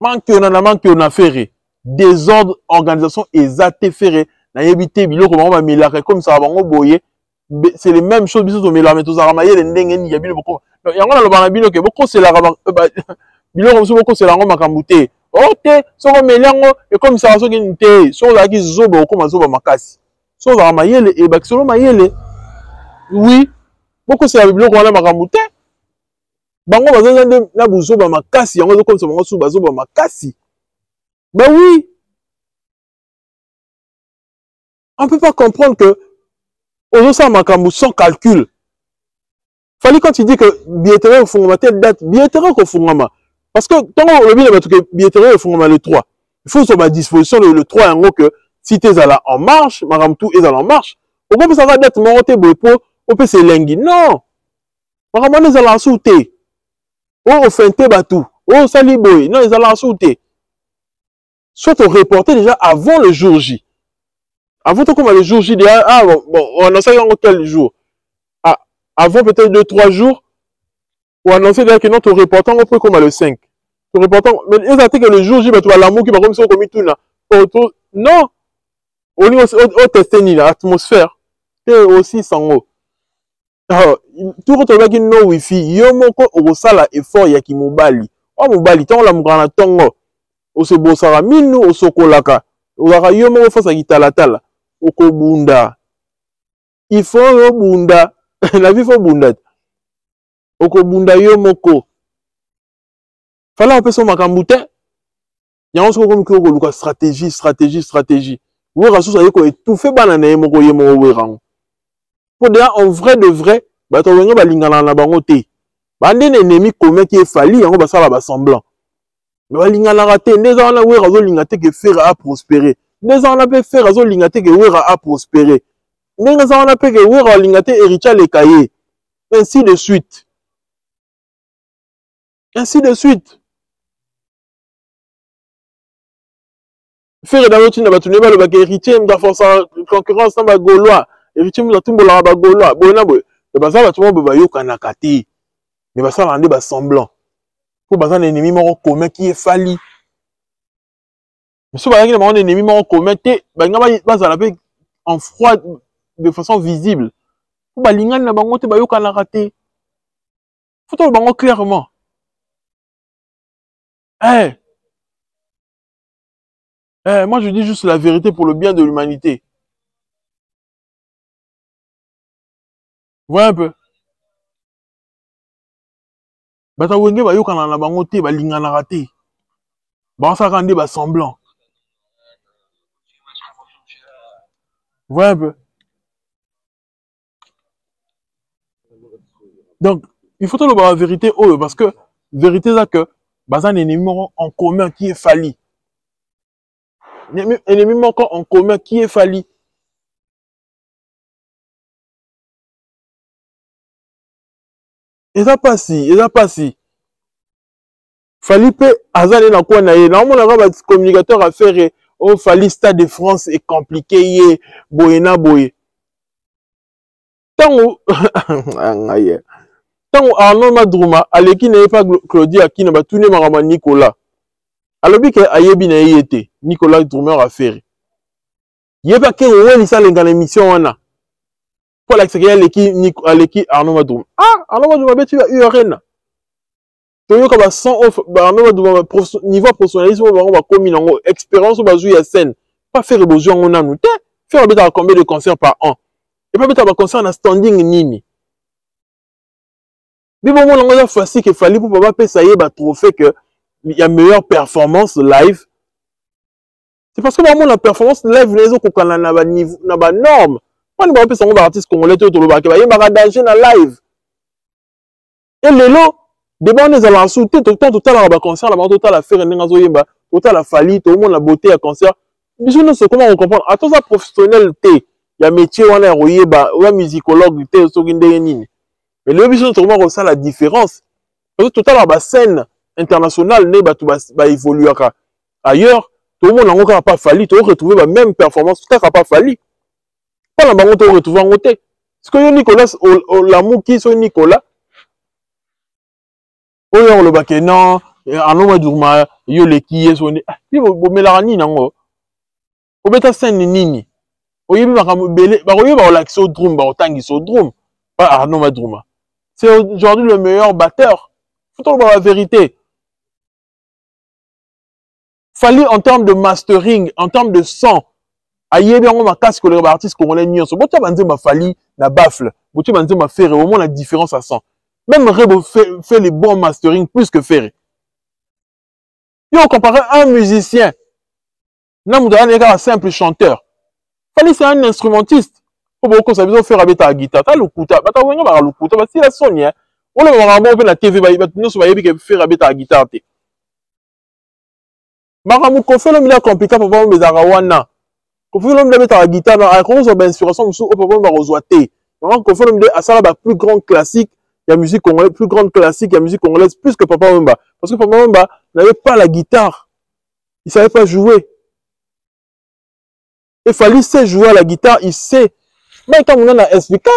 [SPEAKER 1] manquiona ferré. Désordre organisation exaté ferré. Na yebité bilo comment on va mélanger comme ça bango boyer. C'est les mêmes choses biso to mélanger tous aramayer les ndenge ni yabilo boko. Yango na lobana bilo ke boko c'est la bilo comme ça boko c'est la ngoma kambuté. Ok, so on mélange et comme ça so ki nté, so la ki zobo comme zobo makasi. So za mayele et bakisolo mayele. Oui, beaucoup c'est la bibliothèque qu'on a makambuté. Bango baza na buzoba makasi, yango comme ça bango sou bazoba makasi. Ben oui. On ne peut pas comprendre que on ça makambu sans calcul. Fallait quand il dit que billetterie au fond telle date, billetterie au fond parce que tant le bien que billetterie au fond le 3. Il faut sur ma disposition le 3 en gros que si tu es là en marche, madame tout est en marche. Pourquoi ça va d'être monté bopo, on peut se lengi. Non. Madame les allants souter. Oh, fente batou. Oh, sali boy. Non, ils allants souter. soit au reporter déjà avant le jour J. Avant tout comme le jour J, déjà, ah bon, on annonçait quel jour. Ah, avant peut-être 2-3 jours, on annonçait déjà que notre reportant, on peut comme le 5. Le reportant, mais ils ont dit que le jour J, tu vas l'amour qui va comme ça, comme tout là. Non, on est au testé l'atmosphère. C'est aussi sans eau. Tout le monde qui no wifi, yo moko osala effort ya ki mobali. O mobali, tant la mugana tongo. O se bosara minu o sokolaka. O zaka yo moko fasa ki talatala. Oko bunda. Il faut yo bunda. La vie faut bunda. Oko bunda yo moko. Fala on peut so makambute. Yango so comme ko luka stratégie. Wo rasu sa yeko étouffer banane moko ye moko werango. Pour dire en vrai de vrai, bah tu vois balingana na bango te. Bande ennemi commun qui est fallu yango basala ba semblant. Mais balingana raté, les gens là wera zo lingate que faire à prospérer. Les gens là peut faire zo lingate que wera à prospérer. Les gens là peut que wera lingate héritier les cahiers. Ainsi de suite. Ainsi de suite. Faire dans l'autre na batune ba le ba héritier m'a force concurrence na ba gaulois. Héritier m'a tumbola ba gaulois. Bona boy. Le bazar tout le monde ba yo kanaka te. Mais bah ça va rendre semblant. Pour bah un ennemi mort commun qui est fallu. Mais si bah un ennemi mort commun, bah ça la en froid de façon visible. Pour bah l'ingan na bango te bah yo kana raté. Faut le bango clairement. Moi je dis juste la vérité pour le bien de l'humanité. Voilà un peu. Bah ta wenge bah yo kana na bango te bah l'ingan na raté. Bah ça rende bah semblant. Voilà un peu. Donc, il faut la vérité parce que vérité c'est que bah un ennemi en commun qui est fallu. Ennemi en commun qui est fallu. Et ça passe si. Fali pe azale na quoi na ye. Na mona ba communicateur à faire au Fali Stade de France est compliqué ye boyena boye. Tango Tango Arnaud Madrouma aleki na pas Claudia qui na ba tourner marama Nicolas. Alobi ke ayebi na yete Nicolas Droumer a faire. Yeba ke woni sa lenga na émission wana. Pour l'accéder aleki Arnaud Madrouma. Ah, Arnaud Madrouma be tu vas URN. Toyo ka sans off niveau professionnalisme ba komi nango expérience ba jouer à scène pas faire besoin on a nous faire beta combien de concerts par an et pas beta ba concert na standing nini mais bon on a facile que fallait pour pas payer ça y est ba trophée que il y a meilleure performance live c'est parce que vraiment la performance live les autres ko na ba niveau na ba norme on va payer ça ba artiste congolais to ba ke ba yeba danger na live et lelo devant les alençons, total à concert, la total à faire un enzoyemba, total à fali, tout le monde la beauté à concert. Mais je ne sais comment on comprend. À tout ça professionnel, il y a métier, on a royeba, ou un musicologue, il mais le but c'est vraiment ça la différence. Parce que total à la scène internationale, ne va évoluer ailleurs. Tout le monde n'a encore pas fallu, tu retrouver la même performance, tout à pas fallu. Pas la banque, tu retrouves en côté. Parce que Nicolas, l'amour qui est Nicolas. Oyo on le baké non Arnaud Madrouma yo le qui est sonné bo melarani nango obeta scène nini oyebi makamo belé ba oyebi ba laxo drum ba otangi so drum pas Arnaud Madrouma c'est aujourd'hui le meilleur batteur faut le la vérité fallait en termes de mastering en termes de son ayebi on ma casque le artiste congolais nyonso botia banze ma fali na baffle botia banze ma faire au moins la différence à son. Même Rebo fait les bons mastering plus que Ferré. Yo, comparé à un musicien, non, un simple chanteur. Fallait c'est un instrumentiste. Faut beaucoup ça besoin faire avec ta guitare. T'as le couta, bah t'as oué pas le couta, parce que la Sonia. On le voit bon la TV, bah nous sur que faire avec ta guitare. Maramu confie le milieu compliqué pour voir mes arawana. Confie le milieu ta guitare, à cause de l'inspiration, on peut voir ma rosoité. Maramu confie le milieu à ça la plus grande classique. Il y a musique congolaise, plus grande classique, il y a musique congolaise plus que Papa Wemba. Parce que Papa Wemba n'avait pas la guitare. Il savait pas jouer. Et Fally sait jouer à la guitare, il sait. Mais quand on a expliqué,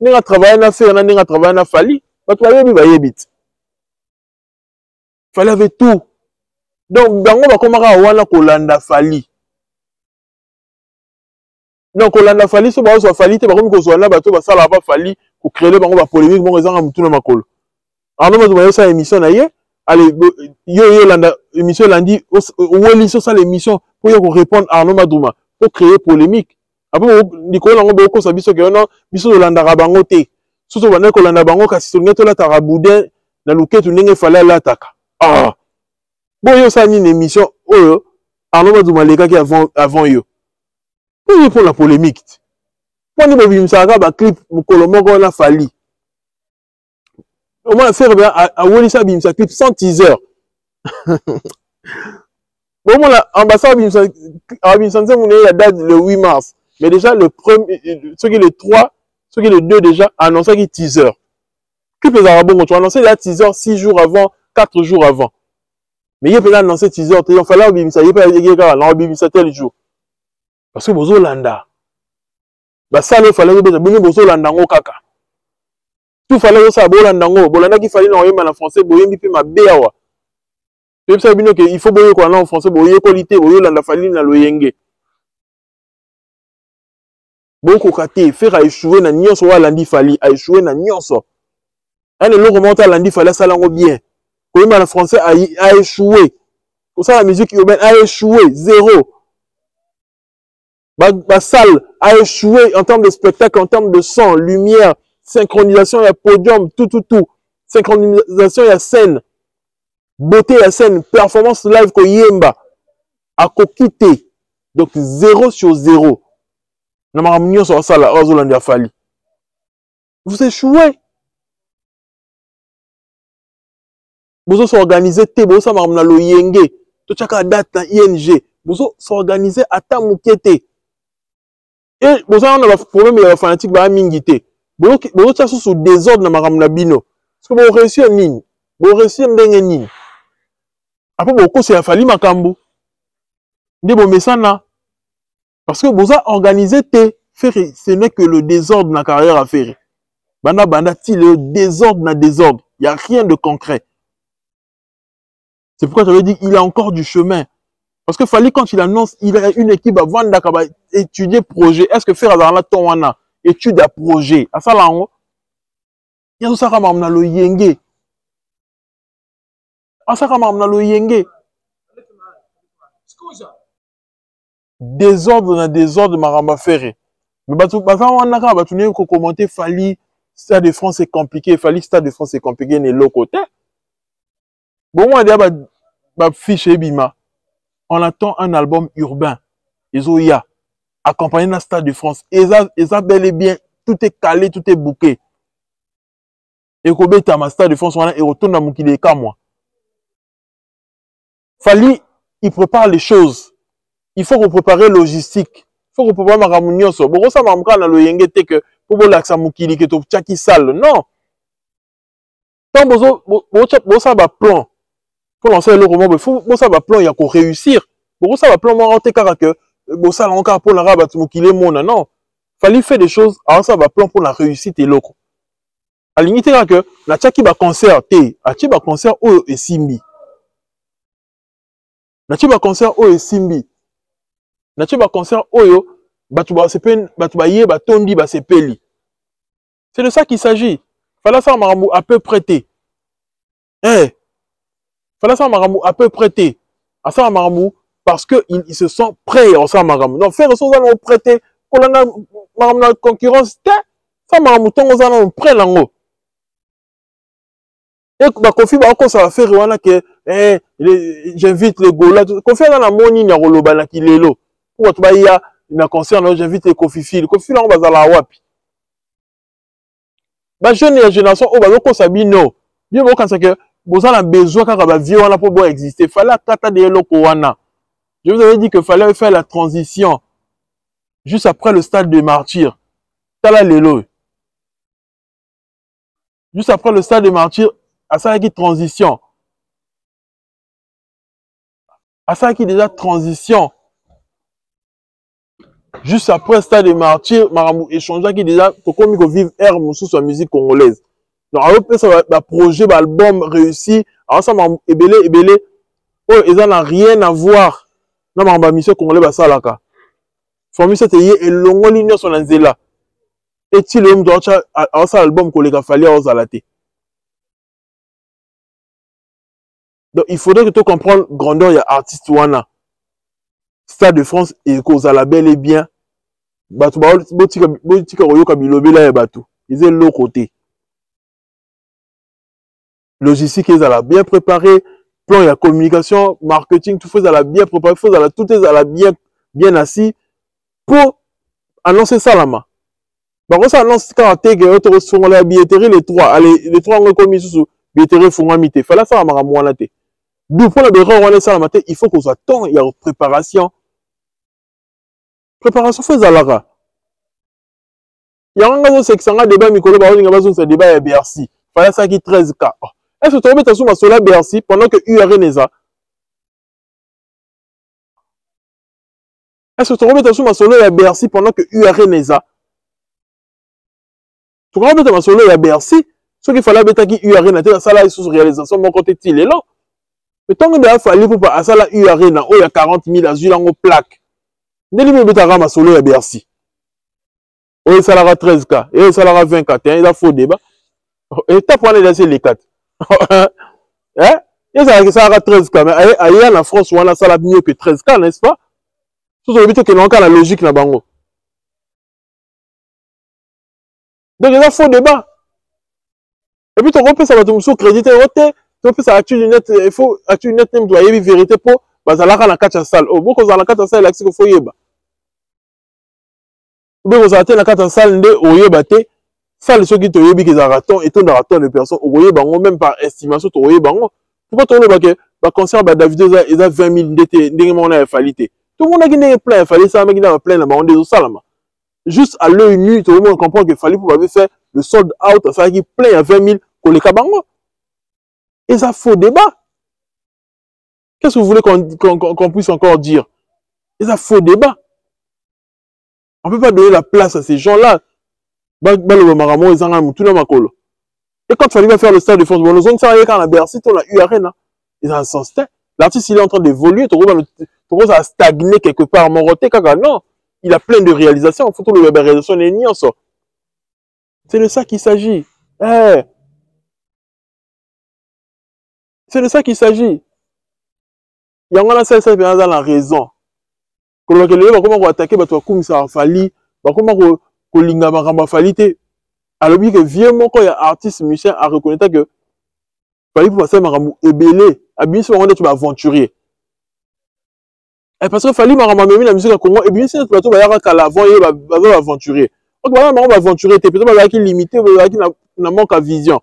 [SPEAKER 1] on a travaillé à faire, on a travaillé à Fally. Fally avait tout. Donc, dans le comment on a Kolanda Fally. Donc, Kolanda Fally, c'est pas ça Fally, c'est pas comme qu'on soit là, bateau, ça là pas Fally, pour créer le polémique, bon, ils ont tout le monde. Alors, nous avons ça émission, allez, yo landa émission lundi, où est ça l'émission pour répondre à Arnaud Madouma, pour créer polémique. Après, Nicolas Lango Boko Sabiso que non, biso de landa rabangote. Surtout pendant que landa bango kasi songeto la taraboudin na luketu ndenge fallait l'attaque. Ah. Bon yo ça ni une émission oh Arnaud Madouma les gars qui avant yo. Pour la polémique. Pour ni bobi msaka ba clip mukolo moko na Fally. Au moins faire bien à Wolisa Bimsa clip sans teaser. Bon, l'ambassade Bimsa, la date le 8 mars. Mais déjà, le premier, ce qui est le 3, ce qui est le 2 déjà, annoncé qu'il teaser. Clip les Arabes, tu as annoncé la teaser 6 jours avant, 4 jours avant. Mais il y a pas annoncé teaser, il fallait Bimsa, il y a pas Bimsa tel jour. Parce que Bozo Landa. Bah, ça, il fallait que Bozo Landa, kaka. Tout fallait que ça, Bolandango, Bolanda qui fallait dans en français, Boyembi pe ma béawa. Il faut que qu'on en français, Boye qualité, Boyolanda Fally na loyenge. Beaucoup kate, faire à échouer na nyonso wa Landi Fally, à échouer na nyonso. Un de l'autre remonte à Landi Fally, ça lango bien. Koyema en français a échoué. Pour ça la musique urbaine a échoué, zéro. Ba salle a échoué en termes de spectacle, en termes de son, lumière, synchronisation, il y a podium, tout. Synchronisation, il y a scène. Beauté, il y a scène. Performance live, koyemba. A kokite. Donc 0 sur 0. Nous avons sur ça, là, Ozolanda Fally. Vous échouez. Vous s'organisez, vous s'organisez lo yenge. Tout chaque date dans ING. Vous s'organisez à ta moukete. Et vous avez un problème avec la fanatique, vous avez mingité. Vous avez sous désordre dans ma bino. Parce que vous réussissez en ligne. Vous réussissez en ligne. Après, vous c'est la Fally Makambo. Vous avez ça. Parce que vous avez organisé, ce n'est que le désordre dans la carrière à faire. Banda, le désordre dans le désordre. Il n'y a rien de concret. C'est pourquoi j'avais dit qu'il a encore du chemin. Parce que Fally, quand il annonce, il a une équipe à vendre, à étudier projet. Est-ce que faire la ton étude à projet? À ça là, il y a tout ça comme on a le yenge. À ça comme on a le yenge. Désordre dans désordre, maramba ferré. Mais on a commenté Fally, Stade de France est compliqué. Fally, Stade de France est compliqué, n'est l'autre côté. Bon, moi, fiche Bima. On attend un album urbain. Ezoya, accompagné dans le Stade de France. Et ça, bel et bien, tout est calé, tout est bouqué. Et Kobe Tama, Stade de France, et retourne à Moukileka, moi. Fally, il prépare les choses. Il faut préparer logistique. Il faut préparer ma ramunion. Bon, ça m'a dit le yenge que pour l'accès Moukili que tu tchaki sale. Non. Tant que ça va plan. Pour lancer le roman, il faut ça va plan, il y a qu'on réussir. Bon, ça va plan, moi, que bon, ça, encore pour la rabat, Moukili, non. Fally fait des choses, alors ça va plan pour la réussite et l'autre. À la limite, que la tchaki va concert, a tchaki va concert, oh, et Simbi. La tchaki va concert, oh, et Simbi. Na tu ba concert oyo batu ba sepen batu ba ye ba tondi ba sepeli. C'est de ça qu'il s'agit. Fallait ça maramou à peu prêter. Fallait ça maramou à peu prêter. À ça maramou parce que ils se sont prêts en ça maramou. Donc faire ça on prêter pour la maramou la concurrence ça maramou tongo ça on prêt lango. Et ba Kofi ba ko ça va faire wana que j'invite les gola. Kofi dans la moni na roloba na kilelo. Pour toi, il y a une concert, j'invite les Kofi Fil. Kofi, là, on va à la wapi. Bah, jeune génération, oh, bah, on s'habille, non. Bien, bon, quand c'est que, vous avez besoin, quand la vie, on a pour exister. Fallait kata de l'okowana. Je vous avais dit qu'il fallait faire la transition. Juste après le stade des martyrs. Tala lelo. Juste après le stade des martyrs, à ça, qui transition. À ça qui déjà transition. Juste après Stade des Martyrs, Maramou échangea qui déjà, pour qu'on vive air sous sa musique congolaise. Donc, après ça, va projet, album réussi. Alors ça, Maramou Ebele. Oh, ils n'ont rien à voir. Non, Maramou mission congolaise, bah ça là, quoi. Famille, c'était hier, et longo ligne sur l'anzela. Et si l'homme doit avoir ça, album, qu'on les fallu aux alatés. Donc, il faudrait que tu comprennes grandeur, il y a artiste Wana. Stade de France, et cause à la belle et bien. Batu botika royoka bilobela ya batu. Ils ont l'autre côté. Logistique, ils ont bien préparé. Plan, il y a communication, marketing, tout fait, à la bien préparé. Tout est à la bien assis pour annoncer ça là-bas. Par contre, ça annonce quand tu as la billetterie, les trois ont commis sous billetterie, il fallait ça à Maramouana. D'où pour la béron, on est ça la matin, il faut qu'on soit temps, il y a préparation. Préparation, fait Zalara. Il y a un gars qui s'en débat, Mikolo, il y a un débat à Bercy. Fallait ça qui 13K. Est-ce que tu remets ta somme à Sola Bercy pendant que URN Neza? Est-ce que tu remets ta somme à Sola Bercy pendant que URN Neza? Tu remets ta somme à Bercy? Ce qu'il fallait mettre qui URN Neza, ça là, sous réalisation, mon côté, il est là. Mais tant que il a fallu pour pas à ça là URN, il y a 40 000 azules en plaque. Dès que tu as solo à Bercy. Oui, ça aura 13K. Et ça aura 20K. Il a faux débat. Et tu as pris les 4. Hein? Et ça aura 13K. Mais ailleurs en France, on a ça mieux que 13K, n'est-ce pas? Tout le but que l'on a la logique là bango. Donc il a faux débat. Et puis tu repères ça va te sous créditer. Tu peux ça actu net. Il faut actu net même doit y vérité pour. Bah ça la la quatre salle. Oh beaucoup ça la quatre salle là qu'il faut y ba. Beaucoup ça la quatre salle de oye baté. Salle ceux qui te yebi qu'ils raton et ton raton de personnes oye bango même par estimation to oye bango. Pourquoi tu le que ba concert ba David ils a 20 000 d'été ndenge mon a falité. Tout le monde a qui n'est plein fallait ça mais qui n'a plein là ba on des salama. Juste à l'œil nu tout le monde comprend que fallait pour faire le sold out ça qui plein à 20 000 pour les cabango. Et ça faux débat. Qu'est-ce que vous voulez qu'on puisse encore dire? Et ça faux débat. On ne peut pas donner la place à ces gens-là. Et quand il fallait faire le stade de France, bon, nous avons fait quand on a Bercy, on a eu Arena. Ils ont sens. L'artiste, il est en train d'évoluer. Tu vas stagner quelque part. Moroté, non. Il a plein de réalisations. Il faut que le réalisation n'est ni en sort. C'est de ça qu'il s'agit. C'est de ça qu'il s'agit. Il y a un seul dans la raison. Comment on attaquer, comme ça a fallu, comment on linga maramba falité. Alors que vieux mon quand il y a artiste musicien à reconnaître que fallait pour passer maramou ebélé, à bien sûr on est tu vas aventurier. Et parce que fallait maramba même la musique à Congo et bien sûr tu vas tout va y avoir qu'à l'avant et va aventurier. Donc voilà on va aventurer, t'es peut-être pas qui limité, qui n'a manque à vision.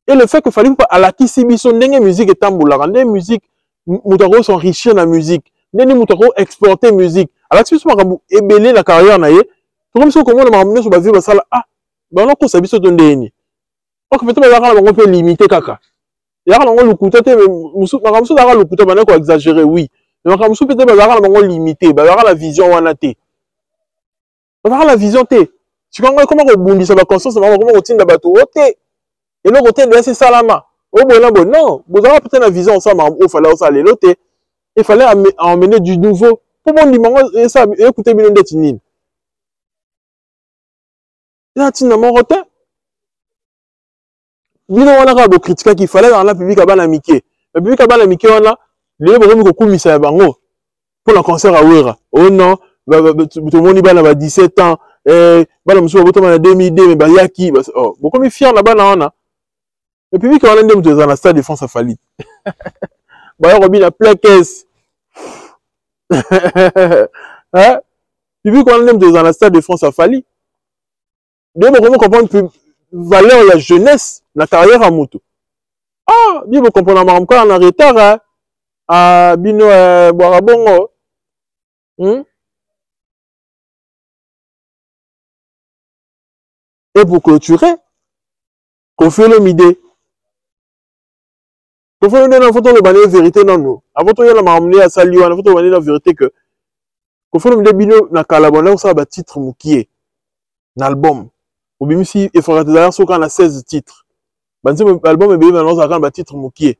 [SPEAKER 1] Et le fait que fallait pas à la qui sibiso ndenge musique est tamboula, ndenge musique moutako s'enrichir dans la musique. Ndenge moutako exporter musique. Alors que si tu maramou ebélé la carrière naie, comme si on commence à m'amener sur la vie ça là ah ben on ça biso tondeni. Donc peut-être on peut limiter kaka. Il y a un lukuta te mais musu makamso dara lukuta bana ko exagérer oui. Mais makamso peut-être bazara on limiter, bazara la vision wana te. Bazara la vision te. Tu comprends comment on bundisa ba conscience comment on tinda bato ote. Et le côté de c'est salama. Oh bon non, bazara peut-être la vision ça ma o fallait ça les loter. Il fallait emmener du nouveau. Pour mon dimanche et ça écoutez bien de tinine. Il y a un mon retard. Bino wana ka bo critique qu'il fallait dans la public à bana miké. Le public à bana miké wana les bokomi ko kumisa ya bango pour le concert à Ouera. Oh non, tout le monde bana ba 17 ans bana muso boto na 2002 mais ba yaki oh bokomi fier na bana wana. Le public wana ndem to na stade de France a failli. Ba robi na plein caisse. Hein? Le public wana ndem to na stade de France a failli. Ndem bokomi comprendre valeur la jeunesse, la carrière à moto. Ah, bien vous comprenez, ma encore en retard, hein? Ah, bino, boarabongo. Et pour clôturer, qu'on fait le midé. Il faut donner photo la vérité non nous. Avant tout il y a la marmonnée à saluer, avant tout la vérité que il faut donner bino na kalabona ça ba titre mukie na album. Ou bien si il faut d'ailleurs sur quand a 16 titres. Banzi album est bien maintenant ça quand ba titre mukie.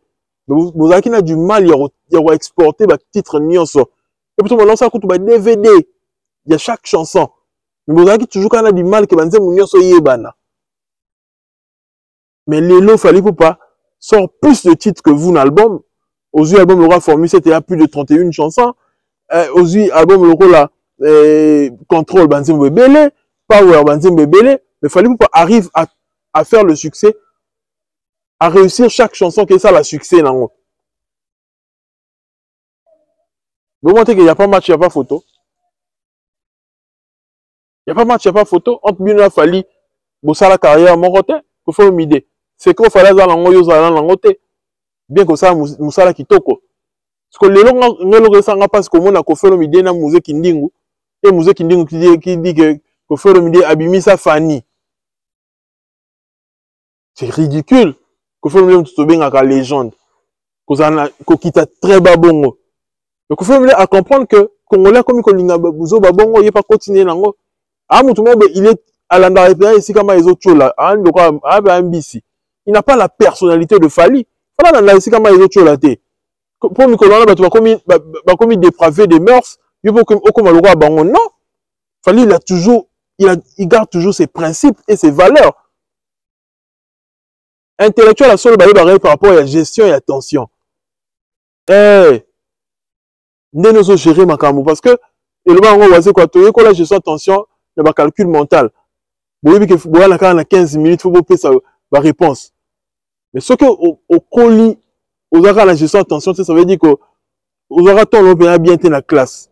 [SPEAKER 1] Vous avez qui a du mal il y a exporter ba titre nyonso. Et puis maintenant ça coûte ba DVD. Il y a chaque chanson. Mais vous avez toujours quand a du mal que banzi nyonso yebana. Mais Lelo fallait pas sort plus de titres que vous dans l'album. Aux yeux album Laura Formule, c'était à plus de 31 chansons. Aux yeux album Laura Control Banzim Bebele, Power Banzim Bebele. Mais fallait pas arriver à faire le succès, à réussir chaque chanson qui est ça le succès. Vous montrez qu'il n'y a pas match, il n'y a pas photo. Il n'y a pas match, il n'y a pas photo. Entre bien fallu bosser la carrière mon côté, pour faire une idée. C'est qu'il fallait dans l'angote, bien que ça, Moussala Kitoko. Parce que les longs ne le pas comme on a fait le midi dans Mouzé Kindingu, et Mouzé Kindingu qui dit que fait le midi Abimisa Fanny. C'est ridicule. Que fait le midi tout bien avec la légende. Que quitte très bas bongo. Donc, fait le midi à comprendre que Congolais comme il y a Bouzo Babongo, il n'est pas continué nango. Ah, il est à l'andar ici comme les autres là. Ah, il n'a pas la personnalité de Fali. Voilà, dans la ici comme les autres là. Pour Nicolas, tu vas comme dépravé des mœurs. Il faut comme le roi Bangon. Non. Fali, il garde toujours ses principes et ses valeurs. Intellectuel, la seule barrière par rapport à la gestion et à la tension. Nous nous gérer ma camou parce que le bango voisin quoi, tu la gestion tension, il y a calcul mental. Vous voyez que voilà quand on a 15 minutes, il faut faire sa réponse. Mais ce que au colis, aux aura la gestion tension, ça veut dire que aux aura ton l'opéra bien dans la classe.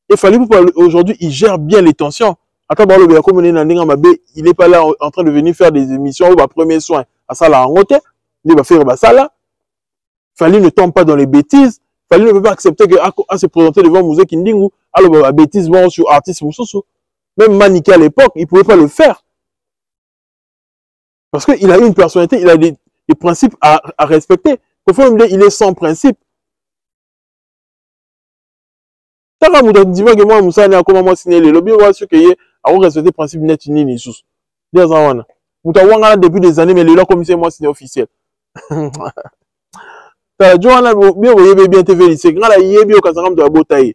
[SPEAKER 1] Il fallait aujourd'hui, il gère bien les tensions. Attends, le comme il n'est pas là en train de venir faire des émissions ou premier soin à ça la rencontre, il va faire ça là. Fallait ne tombe pas dans les bêtises. Fallait ne peut pas accepter que à se présenter devant Mouzé Kindingu, alors la bêtise bon sur artiste Moussoussou. Même Maniké à l'époque, il pouvait pas le faire. Parce qu'il a une personnalité, il a des principes à respecter. Il est sans principe. Tara Mouda Dima que moi Moussa n'a comment moi signer les lobbies, on sûr qu'il y a respecter principe net ni sous. Des ans. Mouta Wanga depuis des années, mais le là comme c'est moi signé officiel. Joana bien voyez bien TV, c'est grand la yebi au Kazaram de la Botaï.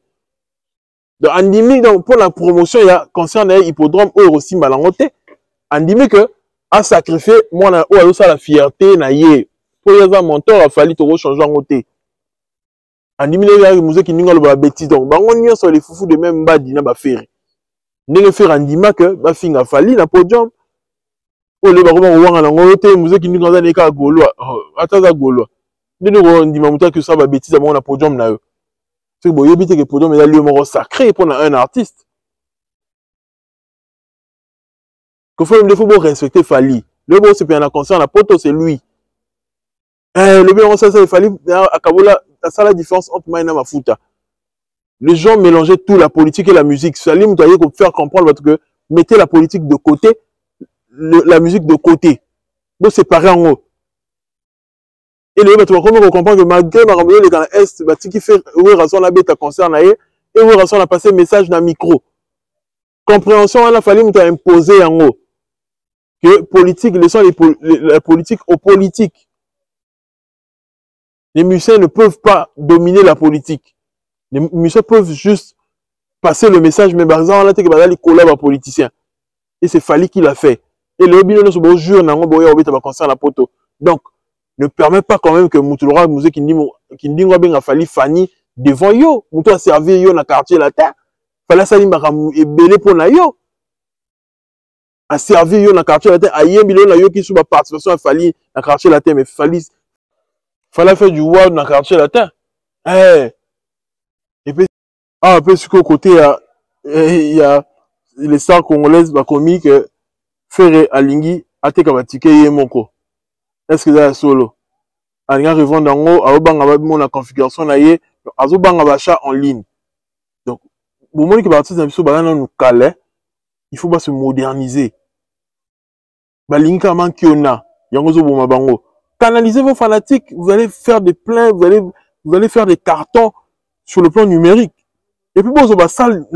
[SPEAKER 1] Donc Andimi donc pour la promotion il y a concernant hippodrome ou aussi malangote. Andimi que a sacrifié moi na ou ça la fierté na yé. Pour les mentor a fallu to changer en côté. Andimi le ya Mouzé Kindingu ba bêtise donc bango nyo sur les foufous de même badi na ba faire. Ndenge faire Andima que ba finga fali na podium. O le ba ko wanga na ngote Mouzé Kindingu za neka golo. Ataza golo. On dit que ça va bêtise à mon podium na eux. C'est bon, il que podium est lieu mort sacré pour un artiste. Que faut faut respecter Fali. Le bon c'est bien la concerne la poto c'est lui. Le bien ça c'est Fali à Kabola ça la différence entre moi et Mafuta. Les gens mélangeaient tout la politique et la musique. Fali me doit faire comprendre que mettez la politique de côté, la musique de côté. Donc séparer en haut. Et le tu vas comprendre que malgré ma ramener dans l'Est, bah, qui fait, où est raison la bête concerne et où est raison la passer message dans le micro. Compréhension, il a fallu nous imposer en haut. Que politique, laissons la politique aux politiques. Les musiciens ne peuvent pas dominer la politique. Les musiciens peuvent juste passer le message, mais par exemple, là, tu as les collabs à politiciens. Et c'est Fali qui l'a fait. Et le bilan, c'est bon, jure, n'a pas concerne la poto. Donc, ne permet pas quand même que Moutouloura Mouzé Kindingu ben a fallu Fanny devant yo. Moutou a servi yo na quartier la terre. Fallait ça maram et belé pour na yo. A servi yo na quartier la terre. Aïe bilo na yo qui sous ma participation a fallu na quartier la terre mais fallait faire du wow na quartier la terre. Et puis un peu sur le côté il y a les stars congolaises ba comique Ferré Alingi ateka batike yemoko. Est-ce que ça solo? Alinga revendre en haut, à obanga la configuration na yé, azobanga l'achat en ligne. Donc, au moment que l'artiste a nous calait, il faut pas se moderniser. Balinga man kiona, yango zo boma bango. canalisez vos fanatiques, vous allez faire des pleins, vous allez faire des cartons sur le plan numérique. Et puis, bon, ça salle,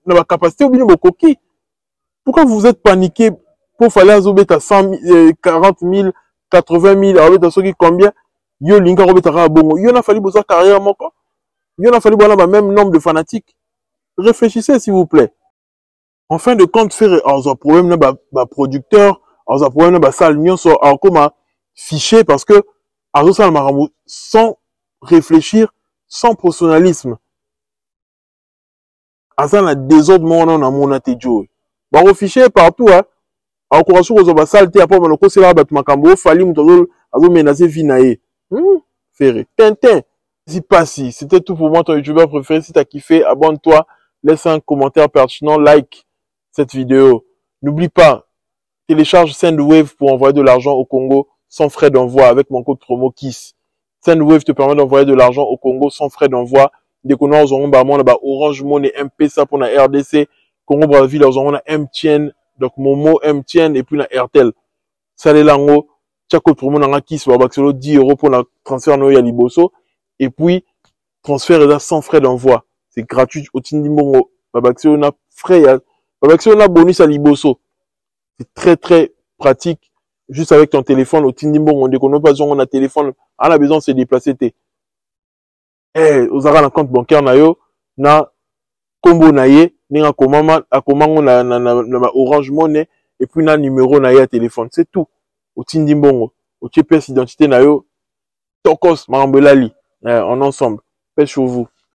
[SPEAKER 1] la capacité, ou bien, coquille. Pourquoi vous êtes paniqué pour faire les obéta 40 000, 80 000, alors, ceux qui combien? Yo, linka, robeta, bongo. Yo, n'a fallu besoin carrière, mon corps. Yo, n'a fallu besoin même nombre de fanatiques. Réfléchissez, s'il vous plaît. En fin de compte, faire un problème, bah, producteur, un problème, bah, salle, nion, alors, comme fichier, parce que, sans réfléchir, sans professionnalisme. Azan a désordre, on a mon atéjo. Bah, au fichier partout, hein. Alors, qu'on rassure aux saletés, après, on a c'est là, bah, makambo, fali, azo menacer finae. Ferré. Tintin. Si pas si. C'était tout pour moi, ton youtubeur préféré. Si t'as kiffé, abonne-toi, laisse un commentaire pertinent, like cette vidéo. N'oublie pas, télécharge Sendwave pour envoyer de l'argent au Congo sans frais d'envoi avec mon code promo KISS. Sendwave te permet d'envoyer de l'argent au Congo sans frais d'envoi. Dès qu'on a Orange Money, M-Pesa pour la RDC, Congo Brazzaville, on a MTN, donc Momo, MTN et puis la RTL. Salé lango, chaque code promo n'a KISS, 10 € pour la transfert no ya liboso. Et puis, transfert sans frais d'envoi. C'est gratuit au Tindimbongo. Babaxio na frais, Babaxio na bonus à liboso. C'est très très pratique. Juste avec ton téléphone au Tindimbongo, on déconne pas, on a téléphone, à la besoin de se déplacer. Aux arrêts, compte bancaire, na combo naye, na komama, na Orange Money, et puis na numéro naye à téléphone. C'est tout. Au Tindimbongo. Au pièce identité nayo, tokos, marambelali. En ensemble. Pêche sur vous.